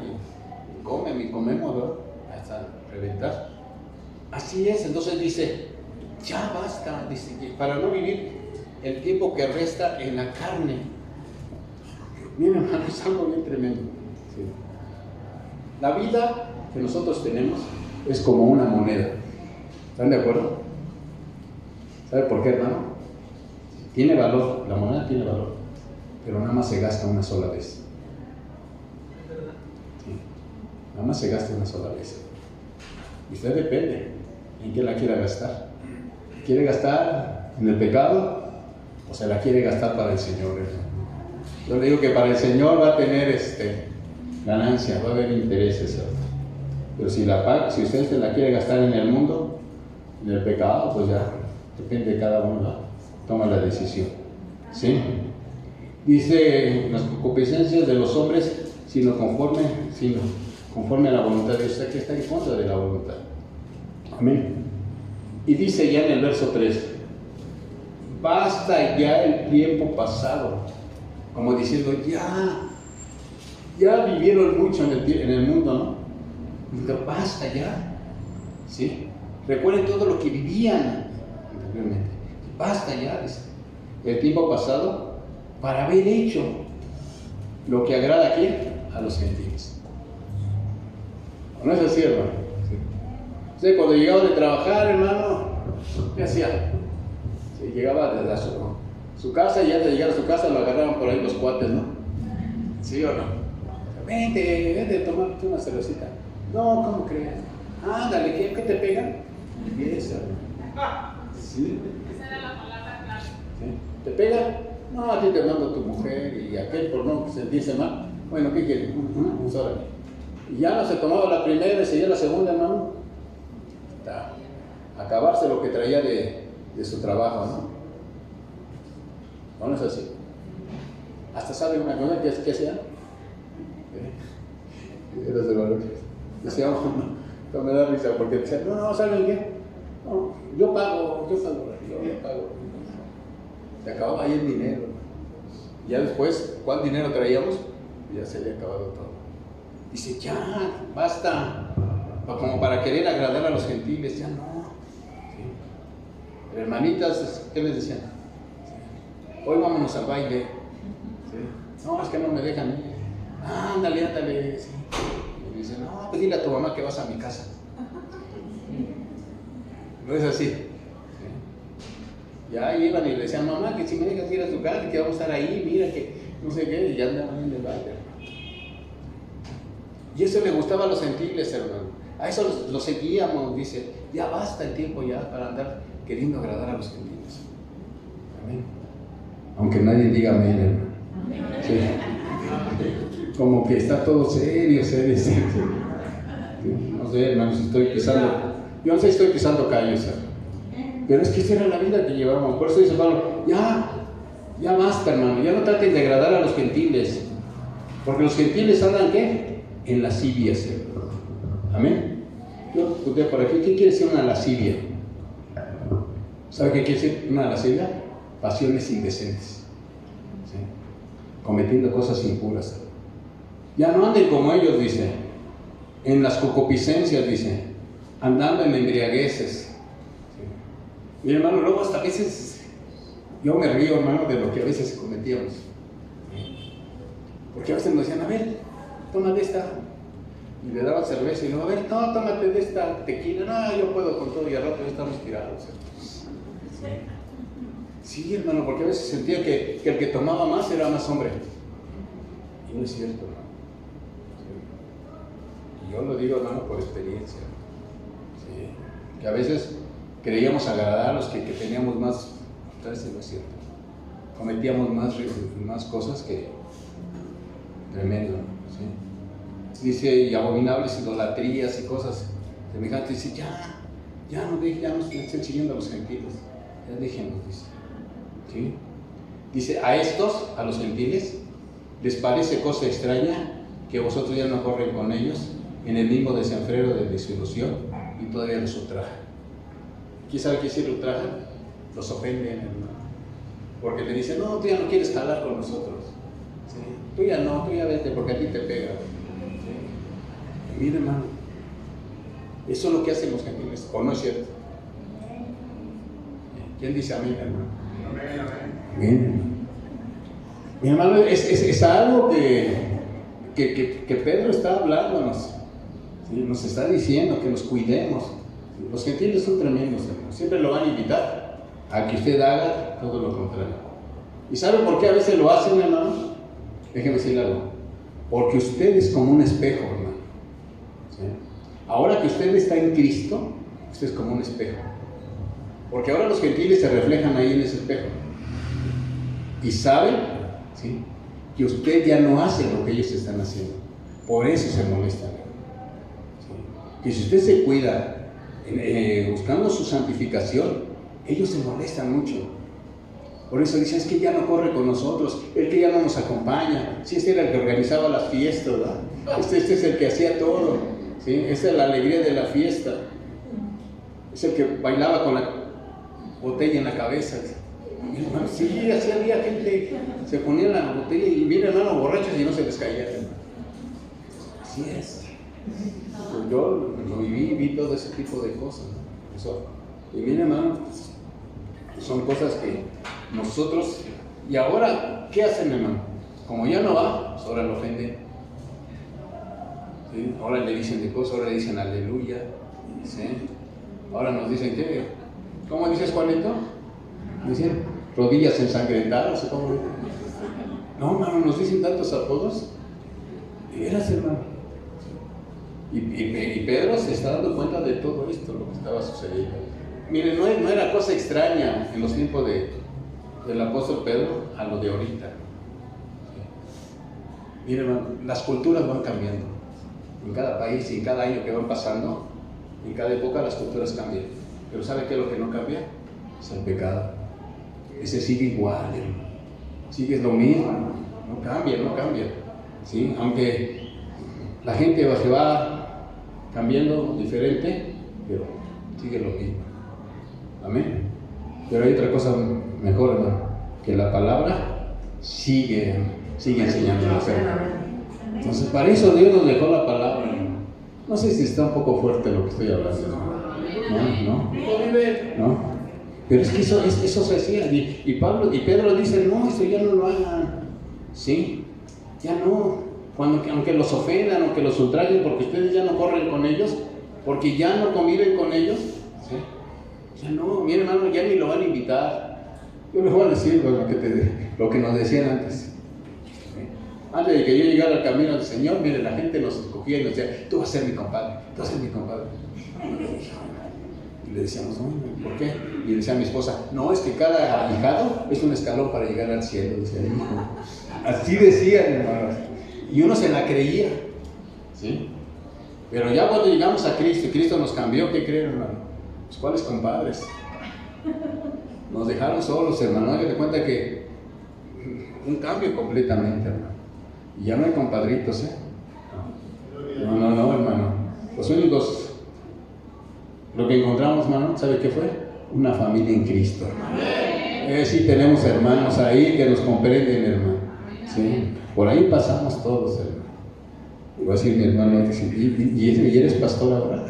Y comemos, ¿verdad? Hasta reventar. Así es, entonces dice, ya basta, dice, para no vivir el tiempo que resta en la carne. Miren, hermano, es algo bien tremendo. ¿Sí? La vida que nosotros tenemos es como una moneda. ¿Están de acuerdo? ¿Sabe por qué, hermano? Tiene valor, la moneda tiene valor, pero nada más se gasta una sola vez. Sí, nada más se gasta una sola vez. Y usted depende en qué la quiera gastar. ¿Quiere gastar en el pecado o se la quiere gastar para el Señor? Yo le digo que para el Señor va a tener ganancia, va a haber intereses. Pero si usted se la quiere gastar en el mundo, en el pecado, pues ya depende de cada uno, ¿no? Toma la decisión. ¿Sí? Dice, las concupiscencias de los hombres, sino conforme a la voluntad de Dios. Que está en contra de la voluntad. Amén. Y dice ya en el verso 3, basta ya el tiempo pasado. Como diciendo, ya vivieron mucho en el mundo, ¿no? Pero basta ya. ¿Sí? Recuerden todo lo que vivían anteriormente. Basta ya, dice, el tiempo pasado para haber hecho lo que agrada a quién, a los gentiles. ¿No es así, hermano? ¿Sí? Usted cuando llegaba de trabajar, hermano, ¿qué hacía? Sí, llegaba desde su casa y antes de llegar a su casa lo agarraban por ahí los cuates, ¿no? ¿Sí o no? Vente, tomarte una cervecita. No, ¿cómo crees? Ándale, ¿qué te pegan? Empieza. ¿Sí? Esa era la palabra clave. ¿Sí? ¿Te pegan? No, a ti te mando tu mujer y aquel por no sentirse mal. Bueno, ¿qué quiere? Pues órale. Y ya no se tomaba la primera y seguía la segunda, hermano. Hasta acabarse lo que traía de su trabajo, ¿no? No es así. Hasta saben una cosa que hacían. Era de valor. Decíamos, no me da risa porque decían, no, ¿saben qué? No, yo pago. Se acababa ahí el dinero. Ya después, ¿cuál dinero traíamos? Ya se había acabado todo. Dice, ya, basta. Como para querer agradar a los gentiles, ya no. ¿Sí? Pero hermanitas, ¿qué les decían? Hoy vámonos al baile. ¿Sí? No, es que no me dejan ir. Ándale. Sí. Y dicen, no, pues dile a tu mamá que vas a mi casa. No es así. Ya iban y le decían, mamá, que si me dejas ir a tu casa, que vamos a estar ahí, mira que no sé qué, y ya andaban en el baile. Y eso le gustaba a los gentiles, hermano. A eso los seguíamos, dice, ya basta el tiempo ya para andar queriendo agradar a los gentiles. Amén. Aunque nadie diga amén, hermano. Sí. Como que está todo serio. No sé, hermano, si estoy pisando, yo no sé si estoy pisando callos, hermano. Pero es que esa era la vida que llevábamos. Por eso dice Pablo, ya basta, hermano, ya no traten de agradar a los gentiles. Porque los gentiles andan, ¿qué? En lascivias. Amén. Yo puse por aquí, ¿qué quiere decir una lascivia? ¿Sabe qué quiere decir una lascivia? Pasiones indecentes. ¿Sí? Cometiendo cosas impuras. Ya no anden como ellos, dice. En las concupiscencias, dice. Andando en embriagueces. Mi hermano, luego hasta a veces yo me río, hermano, de lo que a veces cometíamos. Porque a veces nos decían, a ver, toma de esta. Y le daban cerveza y luego, a ver, no, tómate de esta tequila. No, yo puedo con todo y al rato ya estamos tirados. Sí, hermano, porque a veces sentía que el que tomaba más era más hombre. Y no es cierto, hermano. Y yo lo digo, hermano, por experiencia. Sí. Que a veces creíamos agradar a los que teníamos más, entonces no es cierto. Cometíamos más cosas que tremendo, ¿sí? Dice, y abominables idolatrías y cosas semejantes. Dice, ya no estén siguiendo a los gentiles, ya déjenos, dice. ¿Sí? Dice, a los gentiles, les parece cosa extraña que vosotros ya no corren con ellos en el mismo desenfreno de desilusión y todavía los ultrajan. ¿Quién sabe qué decir ultrajan? Los ofenden, hermano. Porque te dicen, no, tú ya no quieres jalar con nosotros. ¿Sí? Tú ya vete porque a ti te pega. ¿Sí? Mira, hermano, eso es lo que hacen los gentiles, ¿o no es cierto? ¿Quién dice amén, hermano? Amén. Mi hermano, es algo que Pedro está hablándonos. ¿Sí? Nos está diciendo que nos cuidemos. Los gentiles son tremendos, hermano. Siempre lo van a invitar a que usted haga todo lo contrario. ¿Y sabe por qué a veces lo hacen, hermano? Déjeme decirle algo. Porque usted es como un espejo, hermano. ¿Sí? Ahora que usted está en Cristo, usted es como un espejo. Porque ahora los gentiles se reflejan ahí en ese espejo. Y saben, ¿sí?, que usted ya no hace lo que ellos están haciendo. Por eso se molestan. ¿Sí? Que si usted se cuida buscando su santificación, ellos se molestan mucho. Por eso dicen, es que ya no corre con nosotros, el que ya no nos acompaña. Sí, este era el que organizaba las fiestas, ¿verdad? Este es el que hacía todo. ¿Sí? Esta es la alegría de la fiesta. Es el que bailaba con la botella en la cabeza. Hermano, sí, así había gente, se ponía la botella y vienen, hermano, borrachos y no se les caía. Así es. Pues yo lo vi todo ese tipo de cosas. Eso. Y miren, hermano, son cosas que nosotros, y ahora, ¿qué hacen, hermano? Como ya no va, pues ahora lo ofenden. ¿Sí? Ahora le dicen de cosas, ahora le dicen aleluya. ¿Sí? Ahora nos dicen que, ¿cómo dices, Juanito? Dicen rodillas ensangrentadas, ¿cómo? No, hermano, nos dicen tantos apodos. Y eras, hermano. Y Pedro se está dando cuenta de todo esto, lo que estaba sucediendo. Miren, no era cosa extraña en los tiempos del apóstol Pedro a lo de ahorita. Miren, hermano, las culturas van cambiando. En cada país y en cada año que van pasando, en cada época las culturas cambian. Pero ¿sabe qué es lo que no cambia? Es el pecado. Ese sigue igual, hermano. Sigue lo mismo. No cambia, no cambia. ¿Sí? Aunque la gente se va cambiando diferente, pero sigue lo mismo. Amén. Pero hay otra cosa mejor, hermano, que la palabra sigue enseñándonos. Entonces, para eso Dios nos dejó la palabra. No sé si está un poco fuerte lo que estoy hablando. No. Pero es que eso se hacía. Y Pedro dice, no, esto ya no lo hagan. ¿Sí? Ya no. Aunque los ofendan, aunque los ultrajen, porque ustedes ya no corren con ellos, porque ya no conviven con ellos. ¿Sí? Ya no, mi hermano, ya ni lo van a invitar. Yo les voy a decir lo que nos decían antes. Antes de que yo llegara al camino del Señor, mire, la gente nos escogía y nos decía, tú vas a ser mi compadre, tú vas a ser mi compadre. Y le decíamos, no, ¿por qué? Y le decía a mi esposa, no, es que cada ahijado es un escalón para llegar al cielo. Decía, así decían, hermanos. Y uno se la creía, ¿sí? Pero ya cuando llegamos a Cristo y Cristo nos cambió, ¿qué creen, hermano? Pues, ¿cuáles compadres? Nos dejaron solos, hermano. Hágate cuenta que un cambio completamente, hermano. Y ya no hay compadritos, ¿eh? No, hermano. Los únicos, lo que encontramos, hermano, ¿sabe qué fue? Una familia en Cristo, hermano. Sí, tenemos hermanos ahí que nos comprenden, hermano. ¿Sí? Por ahí pasamos todos, hermano. Voy a decir mi hermano, ¿y eres pastor ahora?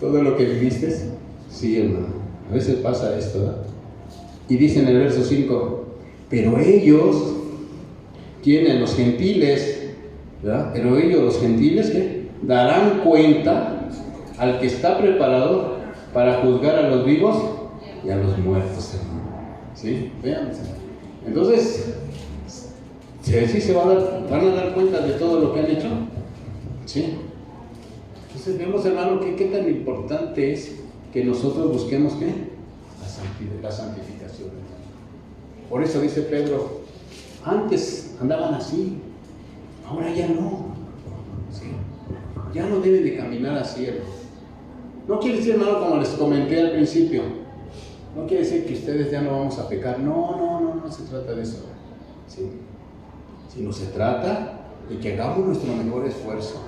Todo lo que viviste, sí, hermano. A veces pasa esto, ¿verdad? Y dice en el verso 5, pero ellos, ¿quiénes? Los gentiles, ¿verdad? Pero ellos, los gentiles, ¿qué? Darán cuenta al que está preparado para juzgar a los vivos y a los muertos, hermano. ¿Sí? Vean. Entonces, ¿sí se van a dar cuenta de todo lo que han hecho? ¿Sí? Entonces vemos, hermano, que qué tan importante es que nosotros busquemos, ¿qué? La santificación. Por eso dice Pedro, antes andaban así, ahora ya no. ¿Sí? Ya no deben de caminar así, hermano. No quiere decir, hermano, como les comenté al principio, no quiere decir que ustedes ya no vamos a pecar. No se trata de eso. ¿Sí? Sino se trata de que hagamos nuestro mejor esfuerzo.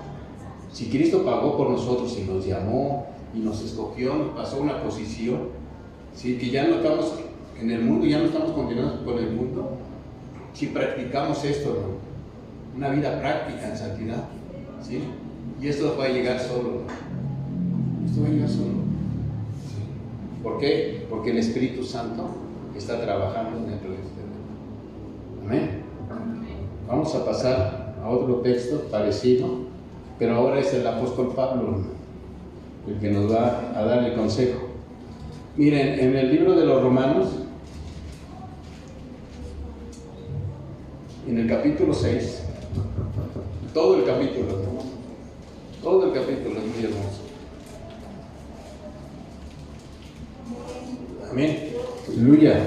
Si Cristo pagó por nosotros y nos llamó y nos escogió, nos pasó una posición, ¿sí? Que ya no estamos en el mundo, ya no estamos condenados por el mundo. Si practicamos esto, ¿no? Una vida práctica en santidad, ¿sí? Y esto va a llegar solo. Esto va a llegar solo. ¿Sí? ¿Por qué? Porque el Espíritu Santo está trabajando dentro de usted. Amén. Vamos a pasar a otro texto parecido, pero ahora es el apóstol Pablo el que nos va a dar el consejo. Miren, en el libro de los Romanos, en el capítulo 6, todo el capítulo es muy hermoso. Amén. Aleluya.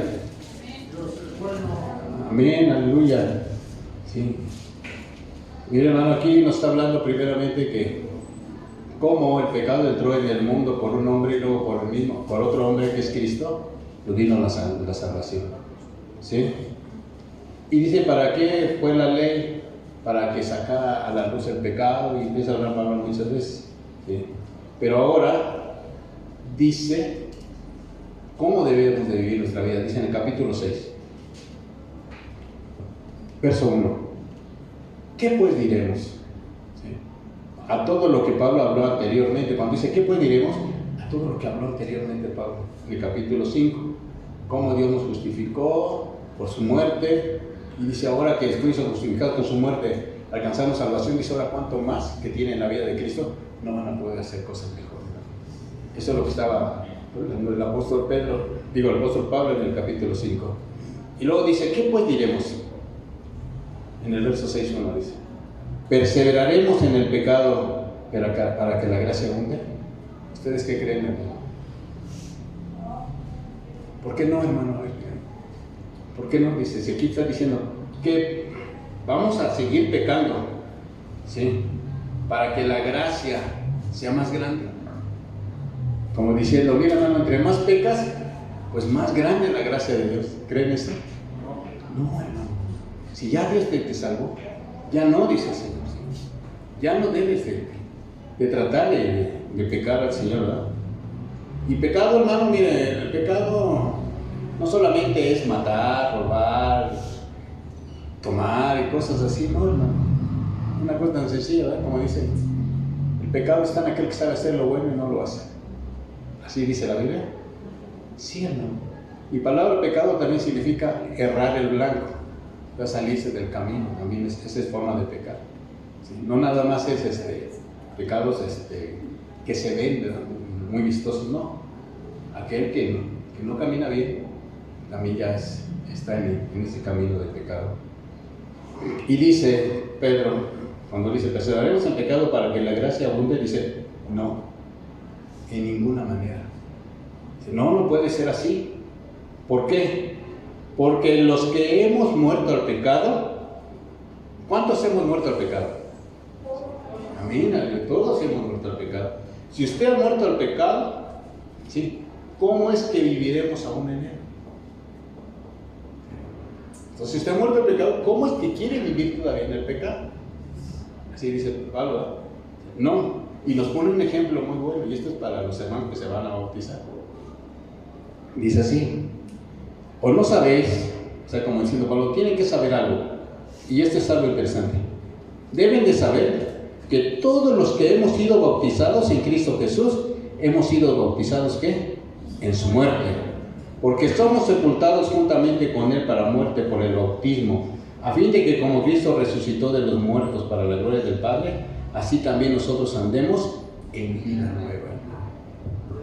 Amén, aleluya. Sí. Mire, hermano, aquí nos está hablando primeramente que cómo el pecado entró en el mundo por un hombre y luego por otro hombre que es Cristo, pues vino la salvación. ¿Sí? Y dice, ¿para qué fue la ley? Para que sacara a la luz el pecado, y empieza a hablar Pablo muchas veces. ¿Sí? Pero ahora dice cómo debemos de vivir nuestra vida. Dice en el capítulo 6, verso 1. ¿Qué pues diremos? ¿Sí? A todo lo que Pablo habló anteriormente, cuando dice ¿qué pues diremos? A todo lo que habló anteriormente Pablo, en el capítulo 5, cómo Dios nos justificó por su muerte, y dice ahora que fuimos justificados por su muerte, alcanzamos salvación, dice ahora cuánto más que tienen la vida de Cristo, no van a poder hacer cosas mejores. Eso es lo que estaba el apóstol Pablo en el capítulo 5. Y luego dice, ¿qué pues diremos? En el verso 6:1 dice, ¿perseveraremos en el pecado para que la gracia abunde? ¿Ustedes qué creen, hermano? ¿Por qué no, hermano? ¿Por qué no? Dice, si aquí está diciendo que vamos a seguir pecando, ¿sí? Para que la gracia sea más grande. Como diciendo, mira hermano, entre más pecas, pues más grande la gracia de Dios. ¿Creen eso? No, hermano. Si ya Dios te salvó, ya no, dice el Señor. ¿Sí? Ya no debes de tratar de pecar al Señor, ¿verdad? Y pecado, hermano, mire, el pecado no solamente es matar, robar, tomar y cosas así, no, hermano. Una cosa tan sencilla, ¿verdad? Como dice, el pecado está en aquel que sabe hacer lo bueno y no lo hace. ¿Así dice la Biblia? Sí, hermano. Y palabra pecado también significa errar el blanco, o sea, salirse del camino. También esa es forma de pecar. ¿Sí? No nada más es pecados que se ven, ¿verdad? Muy vistosos, no. Aquel que no camina bien, también ya está en ese camino de pecado. Y dice Pedro, cuando dice, perseveraremos en pecado para que la gracia abunde, dice, no, en ninguna manera. Dice, no puede ser así. ¿Por qué? Porque los que hemos muerto al pecado, ¿cuántos hemos muerto al pecado? Amén, todos hemos muerto al pecado. Si usted ha muerto al pecado, ¿sí? ¿Cómo es que viviremos aún en él? Entonces, si usted ha muerto al pecado, ¿cómo es que quiere vivir todavía en el pecado? Así dice Pablo, ¿verdad? No, y nos pone un ejemplo muy bueno, y esto es para los hermanos que se van a bautizar. Dice así, o no sabéis, o sea, como diciendo Pablo, tienen que saber algo, y esto es algo interesante. Deben de saber que todos los que hemos sido bautizados en Cristo Jesús, hemos sido bautizados, ¿qué? En su muerte, porque somos sepultados juntamente con Él para muerte por el bautismo, a fin de que como Cristo resucitó de los muertos para la gloria del Padre, así también nosotros andemos en vida nueva.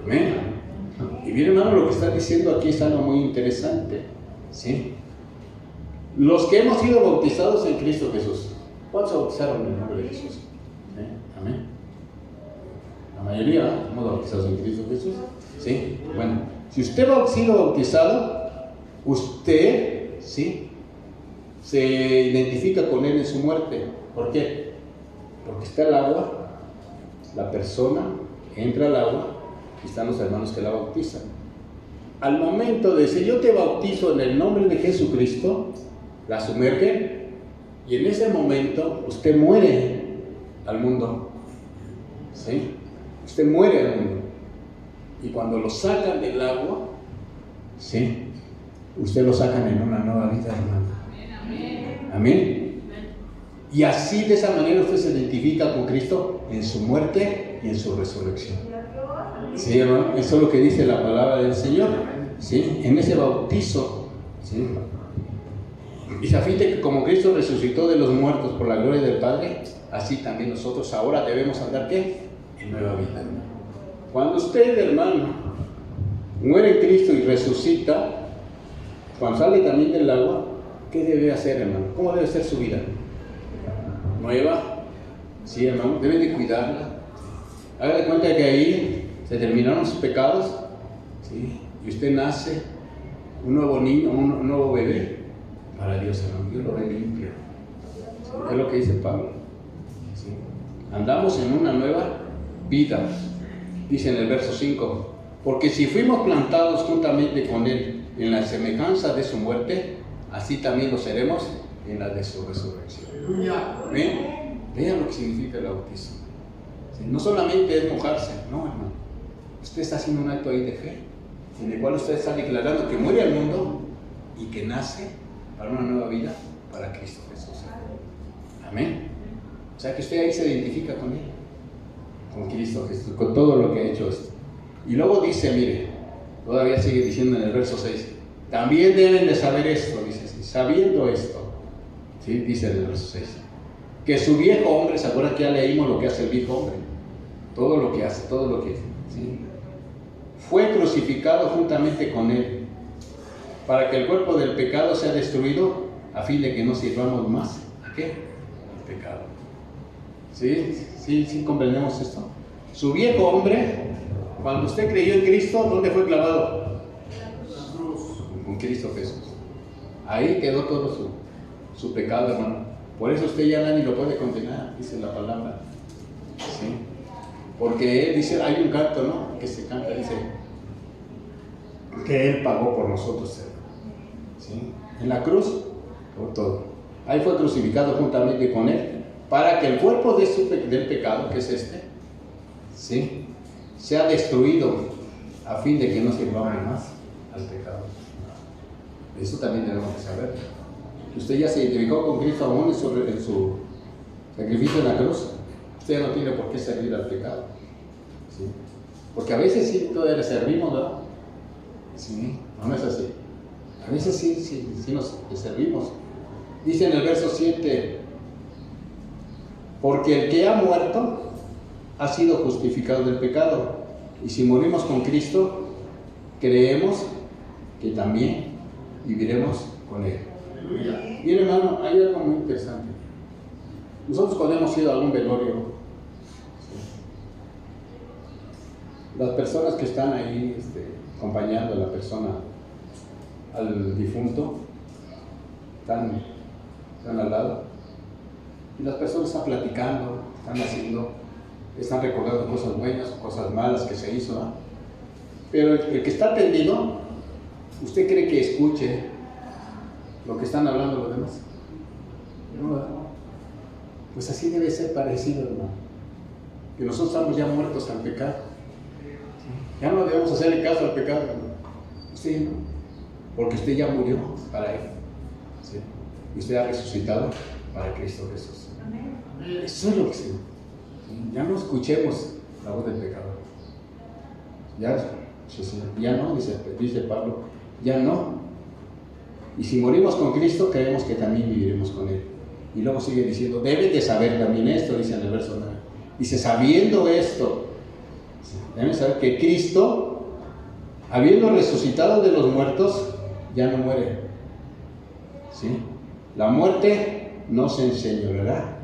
Amén. Y bien, hermano, lo que está diciendo aquí es algo muy interesante, ¿sí? Los que hemos sido bautizados en Cristo Jesús, ¿cuántos se bautizaron en el nombre de Jesús? Amén. La mayoría hemos bautizados en Cristo Jesús. ¿Sí? Bueno, si usted ha sido bautizado, usted, ¿sí?, se identifica con Él en su muerte. ¿Por qué? Porque está el agua, la persona entra al agua y están los hermanos que la bautizan. Al momento de decir, yo te bautizo en el nombre de Jesucristo, la sumergen y en ese momento usted muere al mundo. ¿Sí? Usted muere al mundo. Y cuando lo sacan del agua, ¿sí?, usted lo sacan en una nueva vida, hermano. Amén. Y así, de esa manera, usted se identifica con Cristo en su muerte y en su resurrección. ¿Sí, hermano? Eso es lo que dice la palabra del Señor. ¿Sí? En ese bautizo, ¿sí? Y a fin de que como Cristo resucitó de los muertos por la gloria del Padre, así también nosotros ahora debemos andar, ¿qué? En nueva vida, hermano. Cuando usted, hermano, muere en Cristo y resucita, cuando sale también del agua, ¿qué debe hacer, hermano? ¿Cómo debe ser su vida? ¿Nueva? Sí, hermano, debe de cuidarla. Haga de cuenta que ahí se terminaron sus pecados, ¿sí? Y usted nace un nuevo niño, un nuevo bebé para Dios, hermano. Dios lo ve limpio. ¿Sí? Es lo que dice Pablo. ¿Sí? Andamos en una nueva vida. Dice en el verso 5, porque si fuimos plantados juntamente con Él en la semejanza de su muerte, así también lo seremos en la de su resurrección. ¿Ven? Vean lo que significa el bautismo. ¿Sí? No solamente es mojarse, no, hermano. Usted está haciendo un acto ahí de fe, en el cual usted está declarando que muere al mundo y que nace para una nueva vida para Cristo Jesús. Amén. O sea que usted ahí se identifica con Él, con Cristo Jesús, con todo lo que ha hecho esto. Y luego dice, mire, todavía sigue diciendo en el verso 6, también deben de saber esto, dice así, sabiendo esto, ¿sí? Dice en el verso 6, que su viejo hombre, ¿se acuerdan que ya leímos lo que hace el viejo hombre? Todo lo que hace, todo lo que, ¿sí?, fue crucificado juntamente con Él, para que el cuerpo del pecado sea destruido, a fin de que no sirvamos más, ¿a qué? Al pecado. ¿Sí comprendemos esto? Su viejo hombre, cuando usted creyó en Cristo, ¿dónde fue clavado? Con Cristo Jesús. Ahí quedó todo su pecado, hermano. Por eso usted ya nadie lo puede condenar, dice la palabra. ¿Sí? Porque él dice, hay un canto, ¿no? Que se canta, dice, que él pagó por nosotros. ¿Sí? En la cruz, por todo. Ahí fue crucificado juntamente con él, para que el cuerpo del pecado, que es este, ¿sí?, sea destruido, a fin de que no sirvamos más al pecado. Eso también tenemos que saber. Usted ya se identificó con Cristo aún en su sacrificio en la cruz. Usted ya no tiene por qué servir al pecado. ¿Sí? Porque a veces sí todavía le servimos, ¿verdad? Sí, no es así. A veces sí nos servimos. Dice en el verso 7, porque el que ha muerto ha sido justificado del pecado. Y si morimos con Cristo, creemos que también viviremos con Él. Bien, hermano, hay algo muy interesante. Nosotros cuando hemos ido a algún velorio, las personas que están ahí acompañando a la persona, al difunto, están al lado, y las personas están platicando, están recordando cosas buenas, cosas malas que se hizo, ¿no? Pero el que está atendido, ¿usted cree que escuche lo que están hablando los demás? No. Pues así debe ser parecido, hermano. Que nosotros estamos ya muertos al pecado. Ya no debemos hacerle caso al pecado, hermano. Usted no, porque usted ya murió para Él. ¿Sí? Y usted ha resucitado para Cristo Jesús. Amén. Eso es lo que se... Ya no escuchemos la voz del pecador. Ya no, dice Pablo, ya no. Y si morimos con Cristo, creemos que también viviremos con Él. Y luego sigue diciendo, deben de saber también esto, dice en el verso 9. Dice, sabiendo esto, deben saber que Cristo, habiendo resucitado de los muertos, ya no muere. ¿Sí? La muerte no se enseñoreará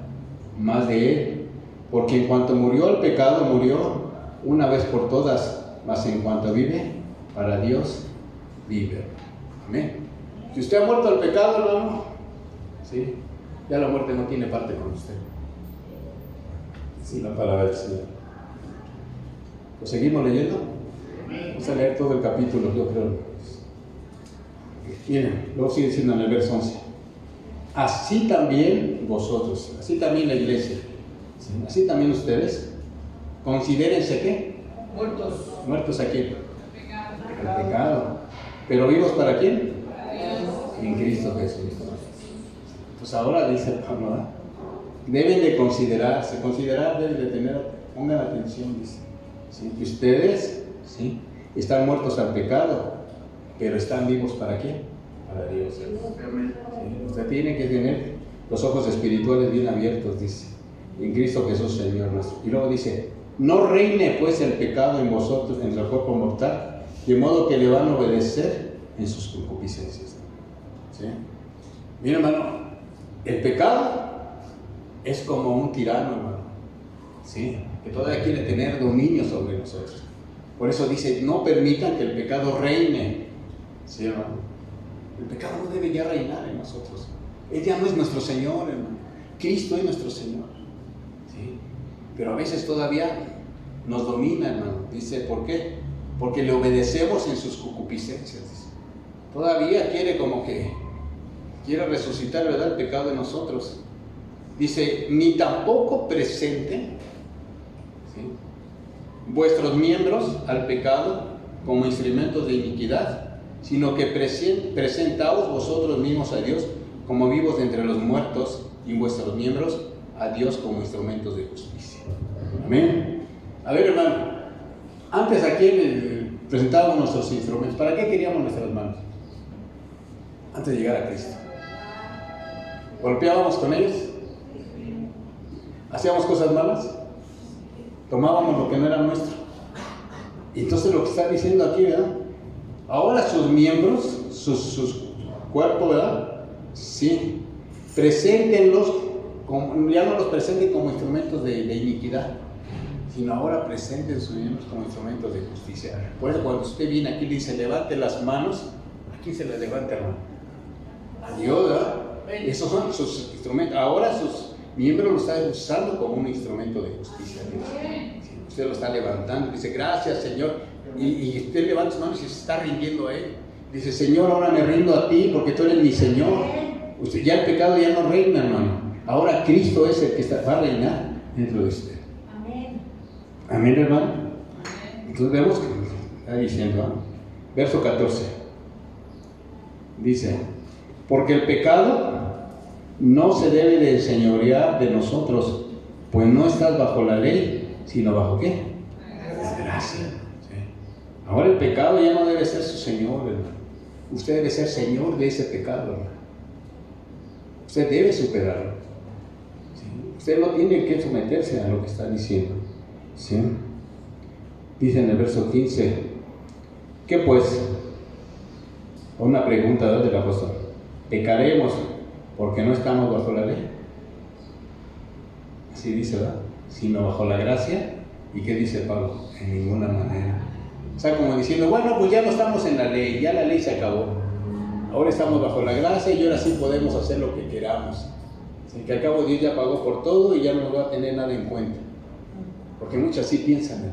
más de Él. Porque en cuanto murió al pecado, murió una vez por todas, mas en cuanto vive, para Dios vive. Amén. Si usted ha muerto al pecado, hermano, ¿sí?, ya la muerte no tiene parte con usted. Sí, la palabra del Señor. ¿Lo seguimos leyendo? Vamos a leer todo el capítulo, yo creo. Miren, luego sigue diciendo en el verso 11. Así también vosotros, así también la iglesia, así también ustedes, considérense ¿qué? Muertos. ¿Muertos a quién? Al pecado. ¿Pero vivos para quién? En Cristo Jesús. Pues ahora dice Pablo, ¿no? Deben de considerarse, deben de tener, pongan atención, dice. ¿Sí? Ustedes, ¿sí?, están muertos al pecado, pero están vivos para quién? Para Dios. ¿Sí? Usted tiene que tener los ojos espirituales bien abiertos, dice, en Cristo Jesús, Señor nuestro. Y luego dice, no reine pues el pecado en vosotros, en el cuerpo mortal, de modo que le van a obedecer en sus concupiscencias. ¿Sí? Mira, hermano, el pecado es como un tirano, hermano, ¿sí?, que todavía quiere tener dominio sobre nosotros. Por eso dice, no permitan que el pecado reine. ¿Sí, hermano? El pecado no debe ya reinar en nosotros. Él ya no es nuestro Señor, hermano. Cristo es nuestro Señor. ¿Sí? Pero a veces todavía nos domina, hermano. Dice, ¿por qué? Porque le obedecemos en sus concupiscencias. Todavía quiere resucitar, ¿verdad?, el pecado de nosotros. Dice, ni tampoco presenten, ¿sí?, vuestros miembros al pecado como instrumentos de iniquidad, sino que presentaos vosotros mismos a Dios como vivos de entre los muertos y vuestros miembros a Dios como instrumentos de justicia. Amén. A ver, hermano, antes aquí presentábamos nuestros instrumentos. ¿Para qué queríamos nuestras manos? Antes de llegar a Cristo. ¿Golpeábamos con ellos? ¿Hacíamos cosas malas? ¿Tomábamos lo que no era nuestro? Y entonces lo que está diciendo aquí, ¿verdad? Ahora sus miembros, sus cuerpos, ¿verdad? Sí. Preséntenlos, ya no los presenten como instrumentos de iniquidad, sino ahora presenten sus miembros como instrumentos de justicia. Por eso cuando usted viene aquí y dice, levante las manos, aquí se le levanta, hermano. a Dios, ¿verdad? Esos son sus instrumentos. Ahora sus miembros lo están usando como un instrumento de justicia. Sí, usted lo está levantando, dice, gracias, Señor. Y usted levanta su mano y se está rindiendo a Él. Dice, Señor, ahora me rindo a ti porque tú eres mi Señor. Usted, ya el pecado ya no reina, hermano. Ahora Cristo es el que va a reinar dentro de usted. Amén. Amén, hermano. Entonces vemos que está diciendo, ¿no? Verso 14. Dice, porque el pecado no se debe de enseñorear de nosotros, pues no estás bajo la ley, sino bajo ¿qué? La gracia. ¿Sí? Ahora el pecado ya no debe ser su señor, hermano. Usted debe ser señor de ese pecado, hermano. Usted debe superarlo. ¿Sí? Usted no tiene que someterse a lo que está diciendo. ¿Sí? Dice en el verso 15, ¿qué pues? Una pregunta del apóstol. ¿Pecaremos porque no estamos bajo la ley? Así dice, ¿verdad? Sino bajo la gracia. ¿Y qué dice Pablo? En ninguna manera. O sea, como diciendo, bueno, pues ya no estamos en la ley, ya la ley se acabó. Ahora estamos bajo la gracia y ahora sí podemos hacer lo que queramos. Así que al cabo Dios ya pagó por todo y ya no va a tener nada en cuenta. Porque muchos así piensan, ¿eh?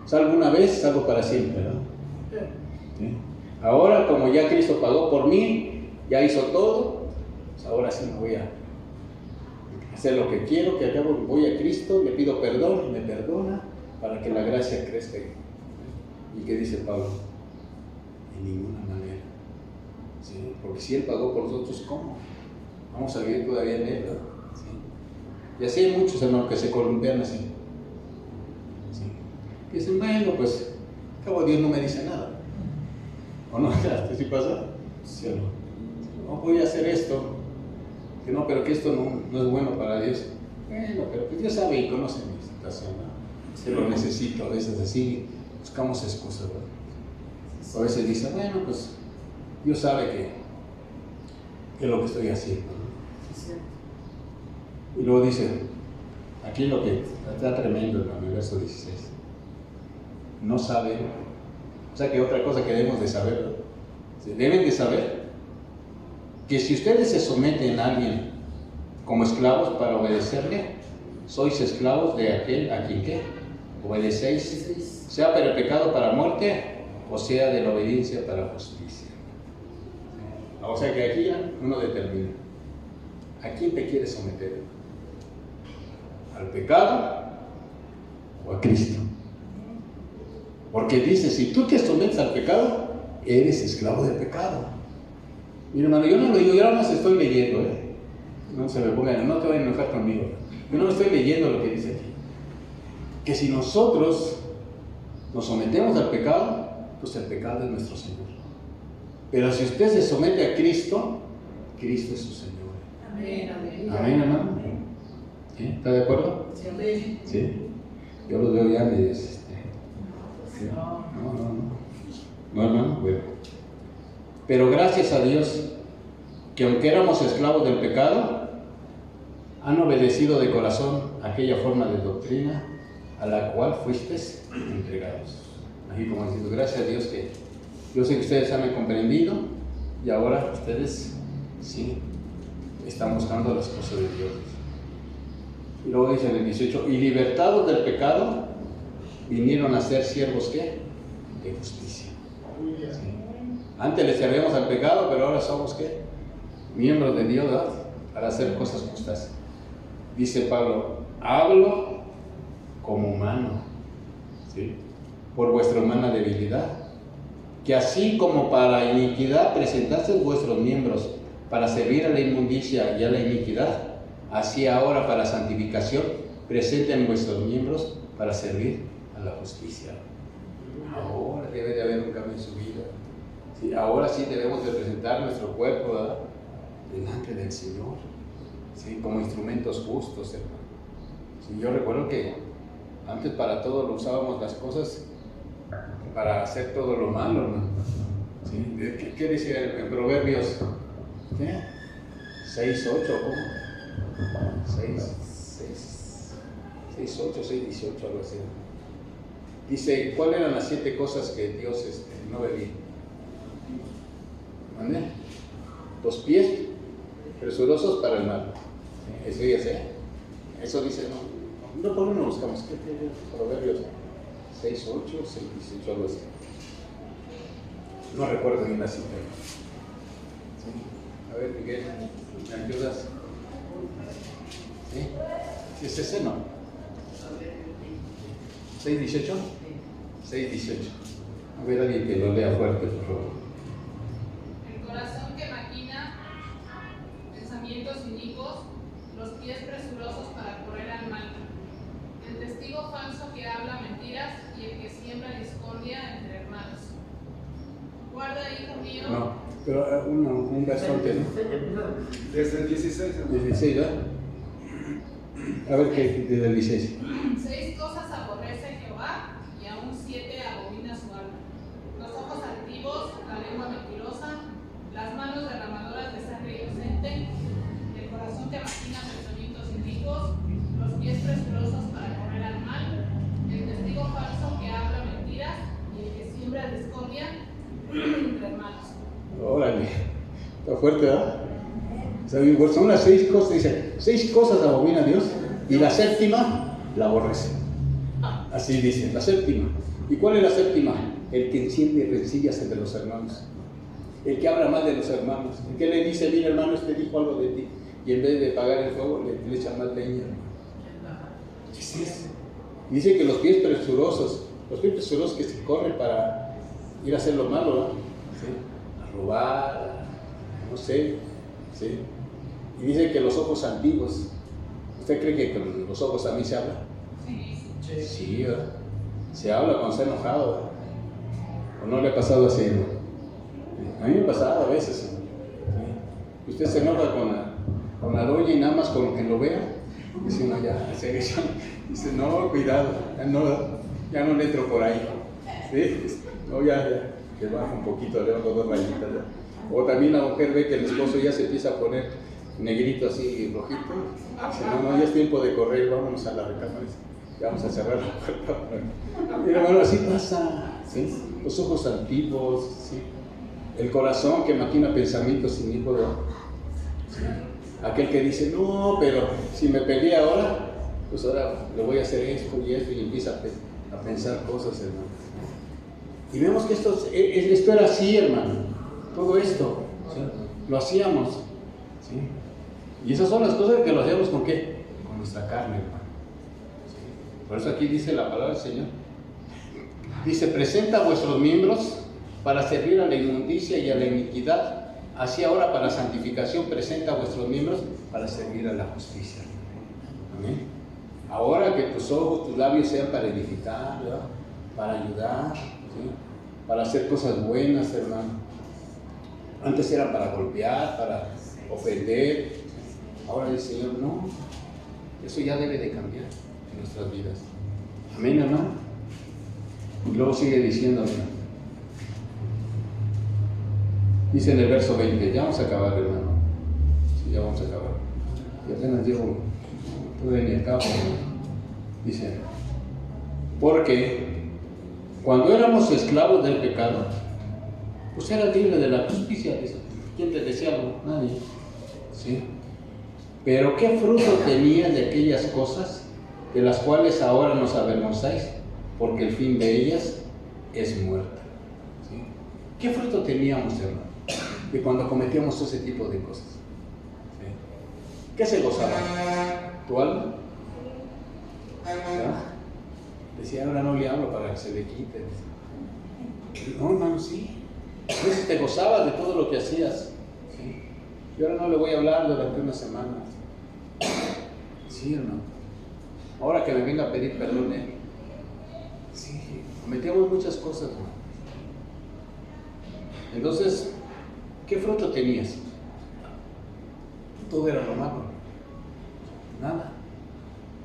Salvo una vez, salvo para siempre, ¿no? ¿Sí? Ahora, como ya Cristo pagó por mí, ya hizo todo, pues ahora sí me voy a hacer lo que quiero, que al cabo voy a Cristo, le pido perdón y me perdona para que la gracia crezca. ¿Y qué dice Pablo? En ninguna manera. ¿Sí? Porque si Él pagó por nosotros, ¿cómo? Vamos a vivir todavía en Él, ¿no? ¿Sí? Y así hay muchos, hermanos, que se columpian así. ¿Sí? Dicen, bueno, pues, al cabo Dios no me dice nada. ¿O no? ¿Sí pasa? ¿Sí o no? No voy a hacer esto. Que no, pero que esto no es bueno para Dios. Bueno, pero pues Dios sabe y conoce mi situación, ¿no? Se lo necesito, a veces así buscamos excusas, ¿no? A veces dice, bueno, pues Dios sabe que es lo que estoy haciendo, ¿no? Y luego dice, aquí lo que está tremendo en el verso 16, no saben, o sea que otra cosa que debemos de saber, ¿no? Deben de saber que si ustedes se someten a alguien como esclavos para obedecerle, sois esclavos de aquel a quien ¿qué? Obedecéis, sea para el pecado para muerte, o sea de la obediencia para justicia. O sea que aquí ya uno determina, ¿a quién te quieres someter? ¿Al pecado o a Cristo? Porque dice, si tú te sometes al pecado, eres esclavo del pecado. Mira, hermano, yo no lo digo, yo ahora más estoy leyendo, no se me pongan, no te vayan a enojar conmigo. Yo no estoy leyendo lo que dice aquí. Que si nosotros nos sometemos al pecado, pues el pecado es nuestro Señor. Pero si usted se somete a Cristo, Cristo es su Señor. Amén, amén. Amén, hermano. ¿Sí? ¿Está de acuerdo? Sí, amén. Sí. Yo los veo ya me No, hermano, bueno. Pero gracias a Dios, que aunque éramos esclavos del pecado, han obedecido de corazón aquella forma de doctrina a la cual fuisteis entregados. Así como diciendo, gracias a Dios que yo sé que ustedes han comprendido y ahora ustedes sí están buscando las cosas de Dios. Y luego dice en el 18, y libertados del pecado, vinieron a ser siervos ¿qué? De justicia. ¿Sí? Antes le servíamos al pecado, pero ahora somos ¿qué? Miembros de Dios, ¿verdad? Para hacer cosas justas. Dice Pablo, hablo como humano, ¿sí? Por vuestra humana debilidad, que así como para iniquidad presentasteis vuestros miembros para servir a la inmundicia y a la iniquidad, así ahora para santificación presenten vuestros miembros para servir a la justicia. Ahora debe de haber un cambio en su vida. Sí, ahora sí debemos de presentar nuestro cuerpo, ¿verdad? Delante del Señor, ¿sí? Como instrumentos justos, hermano. Sí, yo recuerdo que antes para todo lo usábamos las cosas para hacer todo lo malo, ¿no? ¿Sí? ¿Qué dice en Proverbios? ¿Qué? 6, 8, ¿cómo? 6, 8, 6, 18, algo así. Dice, ¿cuáles eran las 7 cosas que Dios no veía? ¿Vale? los pies presurosos para el mal. Eso dice, eso dice, no, por uno buscamos, ¿qué Proverbios 6, 8, 6, 18, algo así. No recuerdo bien la cita. ¿Sí? A ver, Miguel, ¿me ayudas? ¿Sí? ¿Sí es ese, no? 6, 18. 6, 18. A ver, alguien que lo lea fuerte, por favor. El corazón que maquina pensamientos inicuos, los pies presurosos para correr al mal, el testigo falso que habla mentiras y el que siembra discordia entre hermanos. Guarda, hijo mío. No, pero un verso antes, ¿no? Desde el 16. 16, ¿verdad? A ver qué desde el 16. 6 cosas aborrece Jehová y aún 7 abomina su alma: los ojos altivos, la lengua mentirosa, las manos derramadoras de sangre inocente, el corazón que maquina pensamientos inicuos, los pies presurosos para correr al mal, el testigo falso que habla mentiras y el que siembra discordia entre hermanos. Órale, está fuerte, ¿verdad? Son las 6 cosas, dice, 6 cosas abomina Dios y la séptima la aborrece. Así dice, la séptima. ¿Y cuál es la séptima? El que enciende rencillas entre los hermanos, el que habla mal de los hermanos, el que le dice, mira hermano, este dijo algo de ti, y en vez de apagar el fuego le echa más leña. ¿Qué es eso? Dice que los pies presurosos que se corren para ir a hacer lo malo, ¿no? ¿Sí? A robar, no sé, ¿sí? Y dice que los ojos antiguos. ¿Usted cree que con los ojos a mí se habla? Sí. Sí, ¿verdad? Se habla cuando está enojado, ¿verdad? ¿O no le ha pasado así, no? A mí me ha pasado a veces, ¿sí? Usted se enoja con la doña y nada más con que lo vea, dice uno ya, dice, no, cuidado, ya no le entro por ahí, ¿sí? No, ya, que baja un poquito, le bajo 2 rayitas, ¿ya? O también la mujer ve que el esposo ya se empieza a poner negrito así, rojito, dice, no, ya es tiempo de correr, vámonos a la recámara, ya vamos a cerrar la puerta. Mira, bueno, así pasa, ¿sí? Los ojos antiguos, ¿sí? El corazón que maquina pensamientos inicuos, ¿sí? Aquel que dice, no, pero si me peleé ahora, pues ahora le voy a hacer esto y esto, y empieza a pensar cosas, hermano. Y vemos que esto era así, hermano, todo esto, ¿sí? Lo hacíamos, ¿sí? Y esas son las cosas que lo hacíamos ¿con qué? Con nuestra carne, hermano. ¿Sí? Por eso aquí dice la palabra del Señor. Dice, presenta vuestros miembros para servir a la inmundicia y a la iniquidad, así ahora para santificación presenta vuestros miembros para servir a la justicia. Amén. Ahora que tus ojos, tus labios sean para edificar, ¿verdad? Para ayudar, ¿sí? Para hacer cosas buenas, hermano. Antes era para golpear, para ofender. Ahora el Señor, no. Eso ya debe de cambiar en nuestras vidas. Amén, hermano. Y luego sigue diciendo, hermano. Dice en el verso 20, ya vamos a acabar, hermano. Sí, ya vamos a acabar. Y apenas llevo, tuve ni el cabo. Dice, porque cuando éramos esclavos del pecado, pues eras libre de la justicia. ¿Quién te decía algo? Nadie. ¿Sí? Pero ¿qué fruto tenías de aquellas cosas de las cuales ahora nos avergonzáis? Porque el fin de ellas es muerte. ¿Sí? ¿Qué fruto teníamos, hermano, de cuando cometíamos ese tipo de cosas? ¿Sí? ¿Qué se gozaba? ¿Tu alma? ¿Ah? Decía, ahora no le hablo para que se le quite. No, hermano, sí. A veces te gozabas de todo lo que hacías. ¿Sí? Y ahora no le voy a hablar durante una semana. Sí, hermano. Ahora que me venga a pedir perdón, sí, cometíamos muchas cosas, hermano. Entonces, ¿qué fruto tenías? Todo era lo malo. Nada.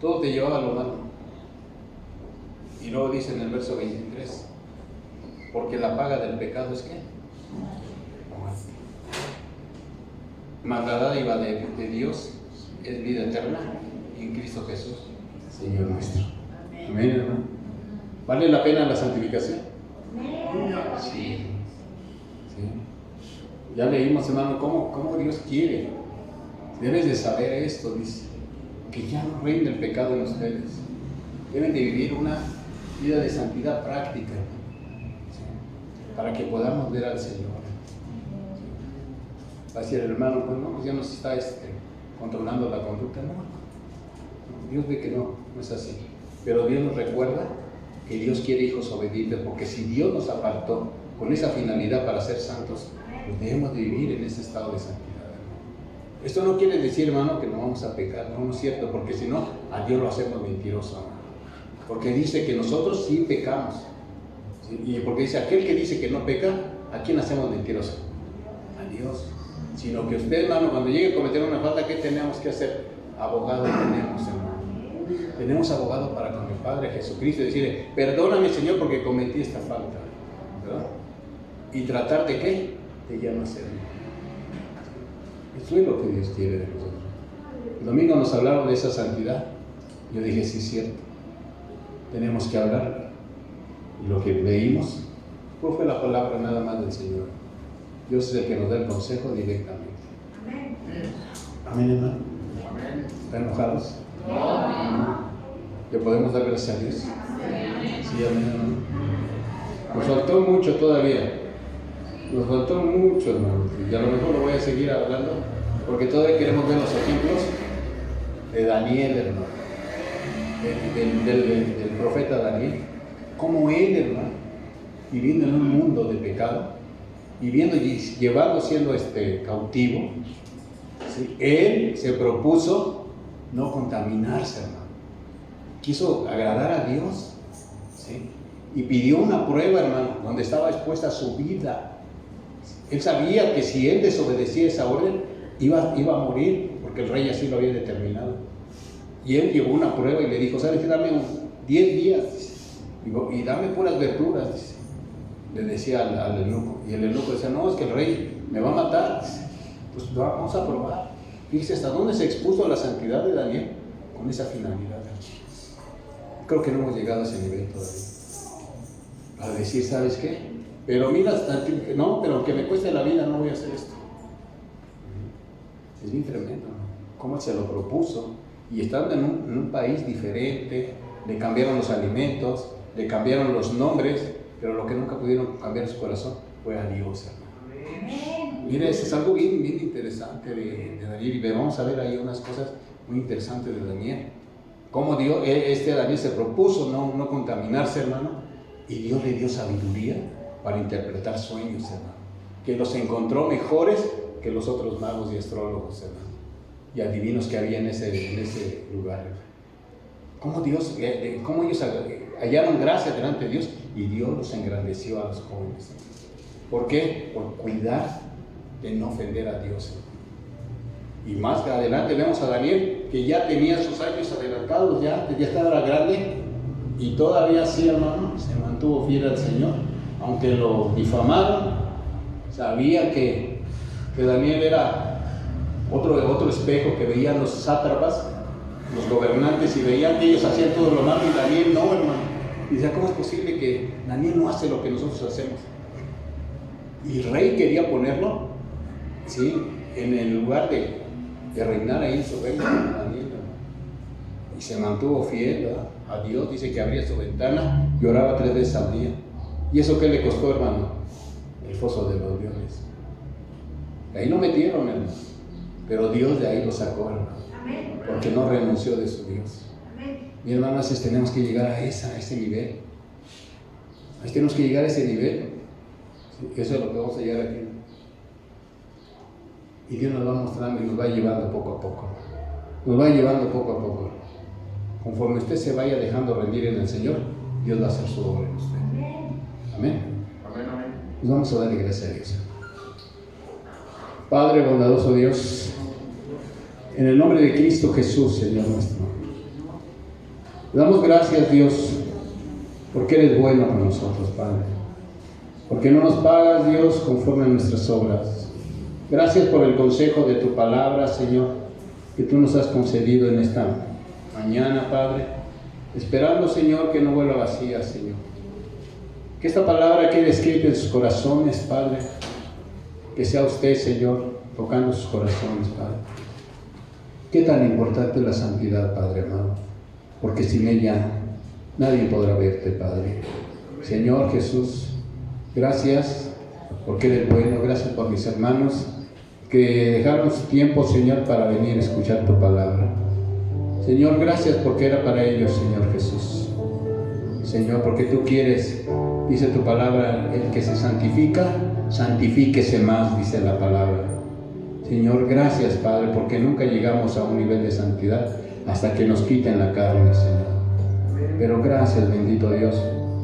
Todo te llevaba a lo malo. Y luego dice en el verso 23, porque la paga del pecado es ¿qué? Muerte. Mas la dádiva de Dios es vida eterna en Cristo Jesús, Señor nuestro. Amén, hermano. ¿Vale la pena la santificación? Sí. Sí. Ya leímos, hermano, cómo Dios quiere. Debes de saber esto, dice, que ya no reina el pecado en ustedes. Deben de vivir una vida de santidad práctica, ¿sí? Para que podamos ver al Señor. Va a decir el hermano, pues no, pues ya nos está controlando la conducta. No, Dios ve que no es así. Pero Dios nos recuerda que Dios quiere hijos obedientes, porque si Dios nos apartó con esa finalidad para ser santos, pues debemos de vivir en ese estado de santidad. Esto no quiere decir, hermano, que no vamos a pecar, no es cierto, porque si no, a Dios lo hacemos mentiroso, hermano. Porque dice que nosotros sí pecamos, ¿sí? Y porque dice, aquel que dice que no peca, ¿a quién hacemos mentiroso? A Dios. Sino que usted, hermano, cuando llegue a cometer una falta, ¿qué tenemos que hacer? Abogado tenemos, hermano. Tenemos abogado para con el Padre Jesucristo y decirle, perdóname, Señor, porque cometí esta falta, ¿verdad? Y tratar de ¿qué? De ya no hacerlo. Eso es lo que Dios quiere de nosotros. El domingo nos hablaron de esa santidad. Yo dije, sí, es cierto. Tenemos que hablar. Y lo que leímos, pues fue la palabra nada más del Señor. Dios es el que nos da el consejo directamente. Amén. Amén, hermano. Amén. ¿Están enojados? No. ¿Le podemos dar gracias a Dios? Sí, Sí, amén, hermano. Nos faltó mucho todavía. Nos faltó mucho, hermano. Y a lo mejor lo voy a seguir hablando, porque todavía queremos ver los ejemplos de Daniel, hermano. Del profeta Daniel. Como él, hermano, viviendo en un mundo de pecado, viviendo y llevando siendo cautivo, ¿sí? Él se propuso no contaminarse, hermano. Quiso agradar a Dios, ¿sí? Y pidió una prueba, hermano, donde estaba expuesta su vida. Él sabía que si él desobedecía esa orden, iba a morir, porque el rey así lo había determinado. Y él llevó una prueba y le dijo, ¿sabes qué? Dame 10 días, dice, y dame puras verduras, dice. Le decía al eunuco. Y el eunuco decía, no, es que el rey me va a matar. Dice, pues vamos a probar. Fíjese hasta dónde se expuso la santidad de Daniel con esa finalidad. Creo que no hemos llegado a ese nivel todavía. Para decir, ¿sabes qué? Pero mira, no, pero aunque me cueste la vida, no voy a hacer esto. Es bien tremendo, ¿no? Cómo se lo propuso. Y estando en un país diferente, le cambiaron los alimentos, le cambiaron los nombres, pero lo que nunca pudieron cambiar su corazón fue a Dios, hermano. Mira, eso es algo bien interesante de Daniel. Y vamos a ver ahí unas cosas muy interesantes de Daniel. Cómo Dios, Daniel se propuso no contaminarse, hermano, y Dios le dio sabiduría para interpretar sueños, hermano, que los encontró mejores que los otros magos y astrólogos, hermano, y adivinos que había en ese lugar, hermano. Cómo ellos hallaron gracia delante de Dios y Dios los engrandeció a los jóvenes. ¿Por qué? Por cuidar de no ofender a Dios. Y más adelante vemos a Daniel, que ya tenía sus años adelantados, ya estaba grande, y todavía así, hermano, se mantuvo fiel al Señor, aunque lo difamaron. Sabía que Daniel era otro espejo que veían los sátrapas, los gobernantes, y veían que ellos hacían todo lo malo y Daniel no, hermano. Y decía, ¿cómo es posible que Daniel no hace lo que nosotros hacemos? Y el rey quería ponerlo, ¿sí?, en el lugar de reinar ahí en su reino, Daniel, ¿no? Y se mantuvo fiel, ¿verdad?, a Dios. Dice que abría su ventana y oraba 3 veces al día. ¿Y eso qué le costó, hermano? El foso de los leones. Ahí lo metieron, hermano, pero Dios de ahí lo sacó, hermano, porque no renunció de su Dios. Mi hermano, así tenemos que llegar a ese nivel. Tenemos que llegar a ese nivel. Sí, eso es lo que vamos a llegar aquí. Y Dios nos va mostrando y nos va llevando poco a poco. Nos va llevando poco a poco. Conforme usted se vaya dejando rendir en el Señor, Dios va a hacer su obra en usted. Amén. Amén, amén. Pues vamos a darle gracias a Dios. Padre bondadoso Dios, en el nombre de Cristo Jesús, Señor nuestro, le damos gracias, Dios, porque eres bueno con nosotros, Padre. Porque no nos pagas, Dios, conforme a nuestras obras. Gracias por el consejo de tu palabra, Señor, que tú nos has concedido en esta mañana, Padre. Esperando, Señor, que no vuelva vacía, Señor. Que esta palabra quede escrita en sus corazones, Padre. que sea usted, Señor, tocando sus corazones, Padre. Qué tan importante es la santidad, Padre amado, porque sin ella nadie podrá verte, Padre. Señor Jesús, gracias porque eres bueno, gracias por mis hermanos que dejaron su tiempo, Señor, para venir a escuchar tu palabra. Señor, gracias porque era para ellos, Señor Jesús. Señor, porque tú quieres, dice tu palabra, el que se santifica, santifíquese más, dice la palabra. Señor, gracias, Padre, porque nunca llegamos a un nivel de santidad hasta que nos quiten la carne, Señor. Pero gracias, bendito Dios,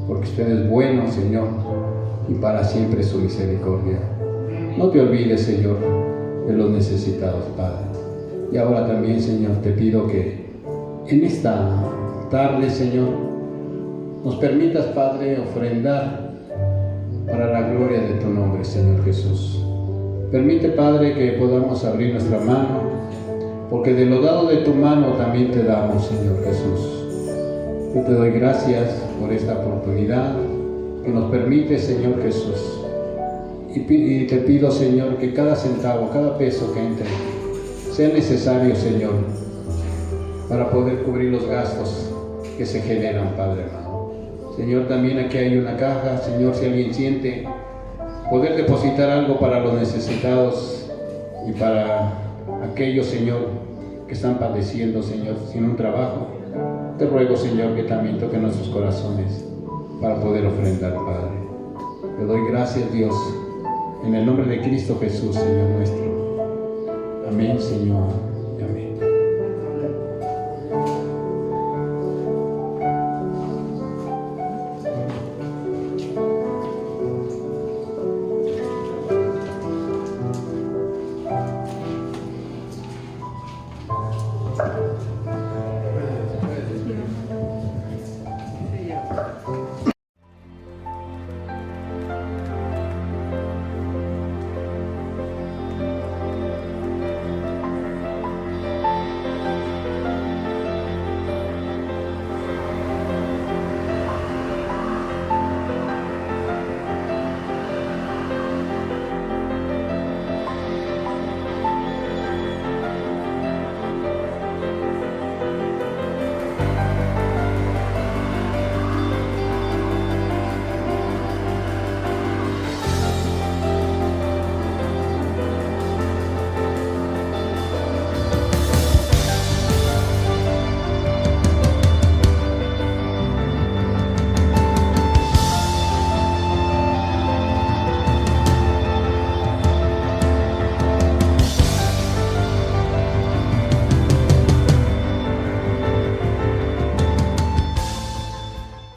porque usted es bueno, Señor, y para siempre su misericordia. No te olvides, Señor, de los necesitados, Padre. Y ahora también, Señor, te pido que en esta tarde, Señor, nos permitas, Padre, ofrendar para la gloria de tu nombre, Señor Jesús. Permite, Padre, que podamos abrir nuestra mano, porque de lo dado de tu mano también te damos, Señor Jesús. Yo te doy gracias por esta oportunidad que nos permite, Señor Jesús. Y te pido, Señor, que cada centavo, cada peso que entre, sea necesario, Señor, para poder cubrir los gastos que se generan, Padre amado. Señor, también aquí hay una caja, Señor, si alguien siente poder depositar algo para los necesitados y para aquellos, Señor, que están padeciendo, Señor, sin un trabajo. Te ruego, Señor, que también toque nuestros corazones para poder ofrendar, Padre. Te doy gracias, Dios, en el nombre de Cristo Jesús, Señor nuestro. Amén, Señor, y amén.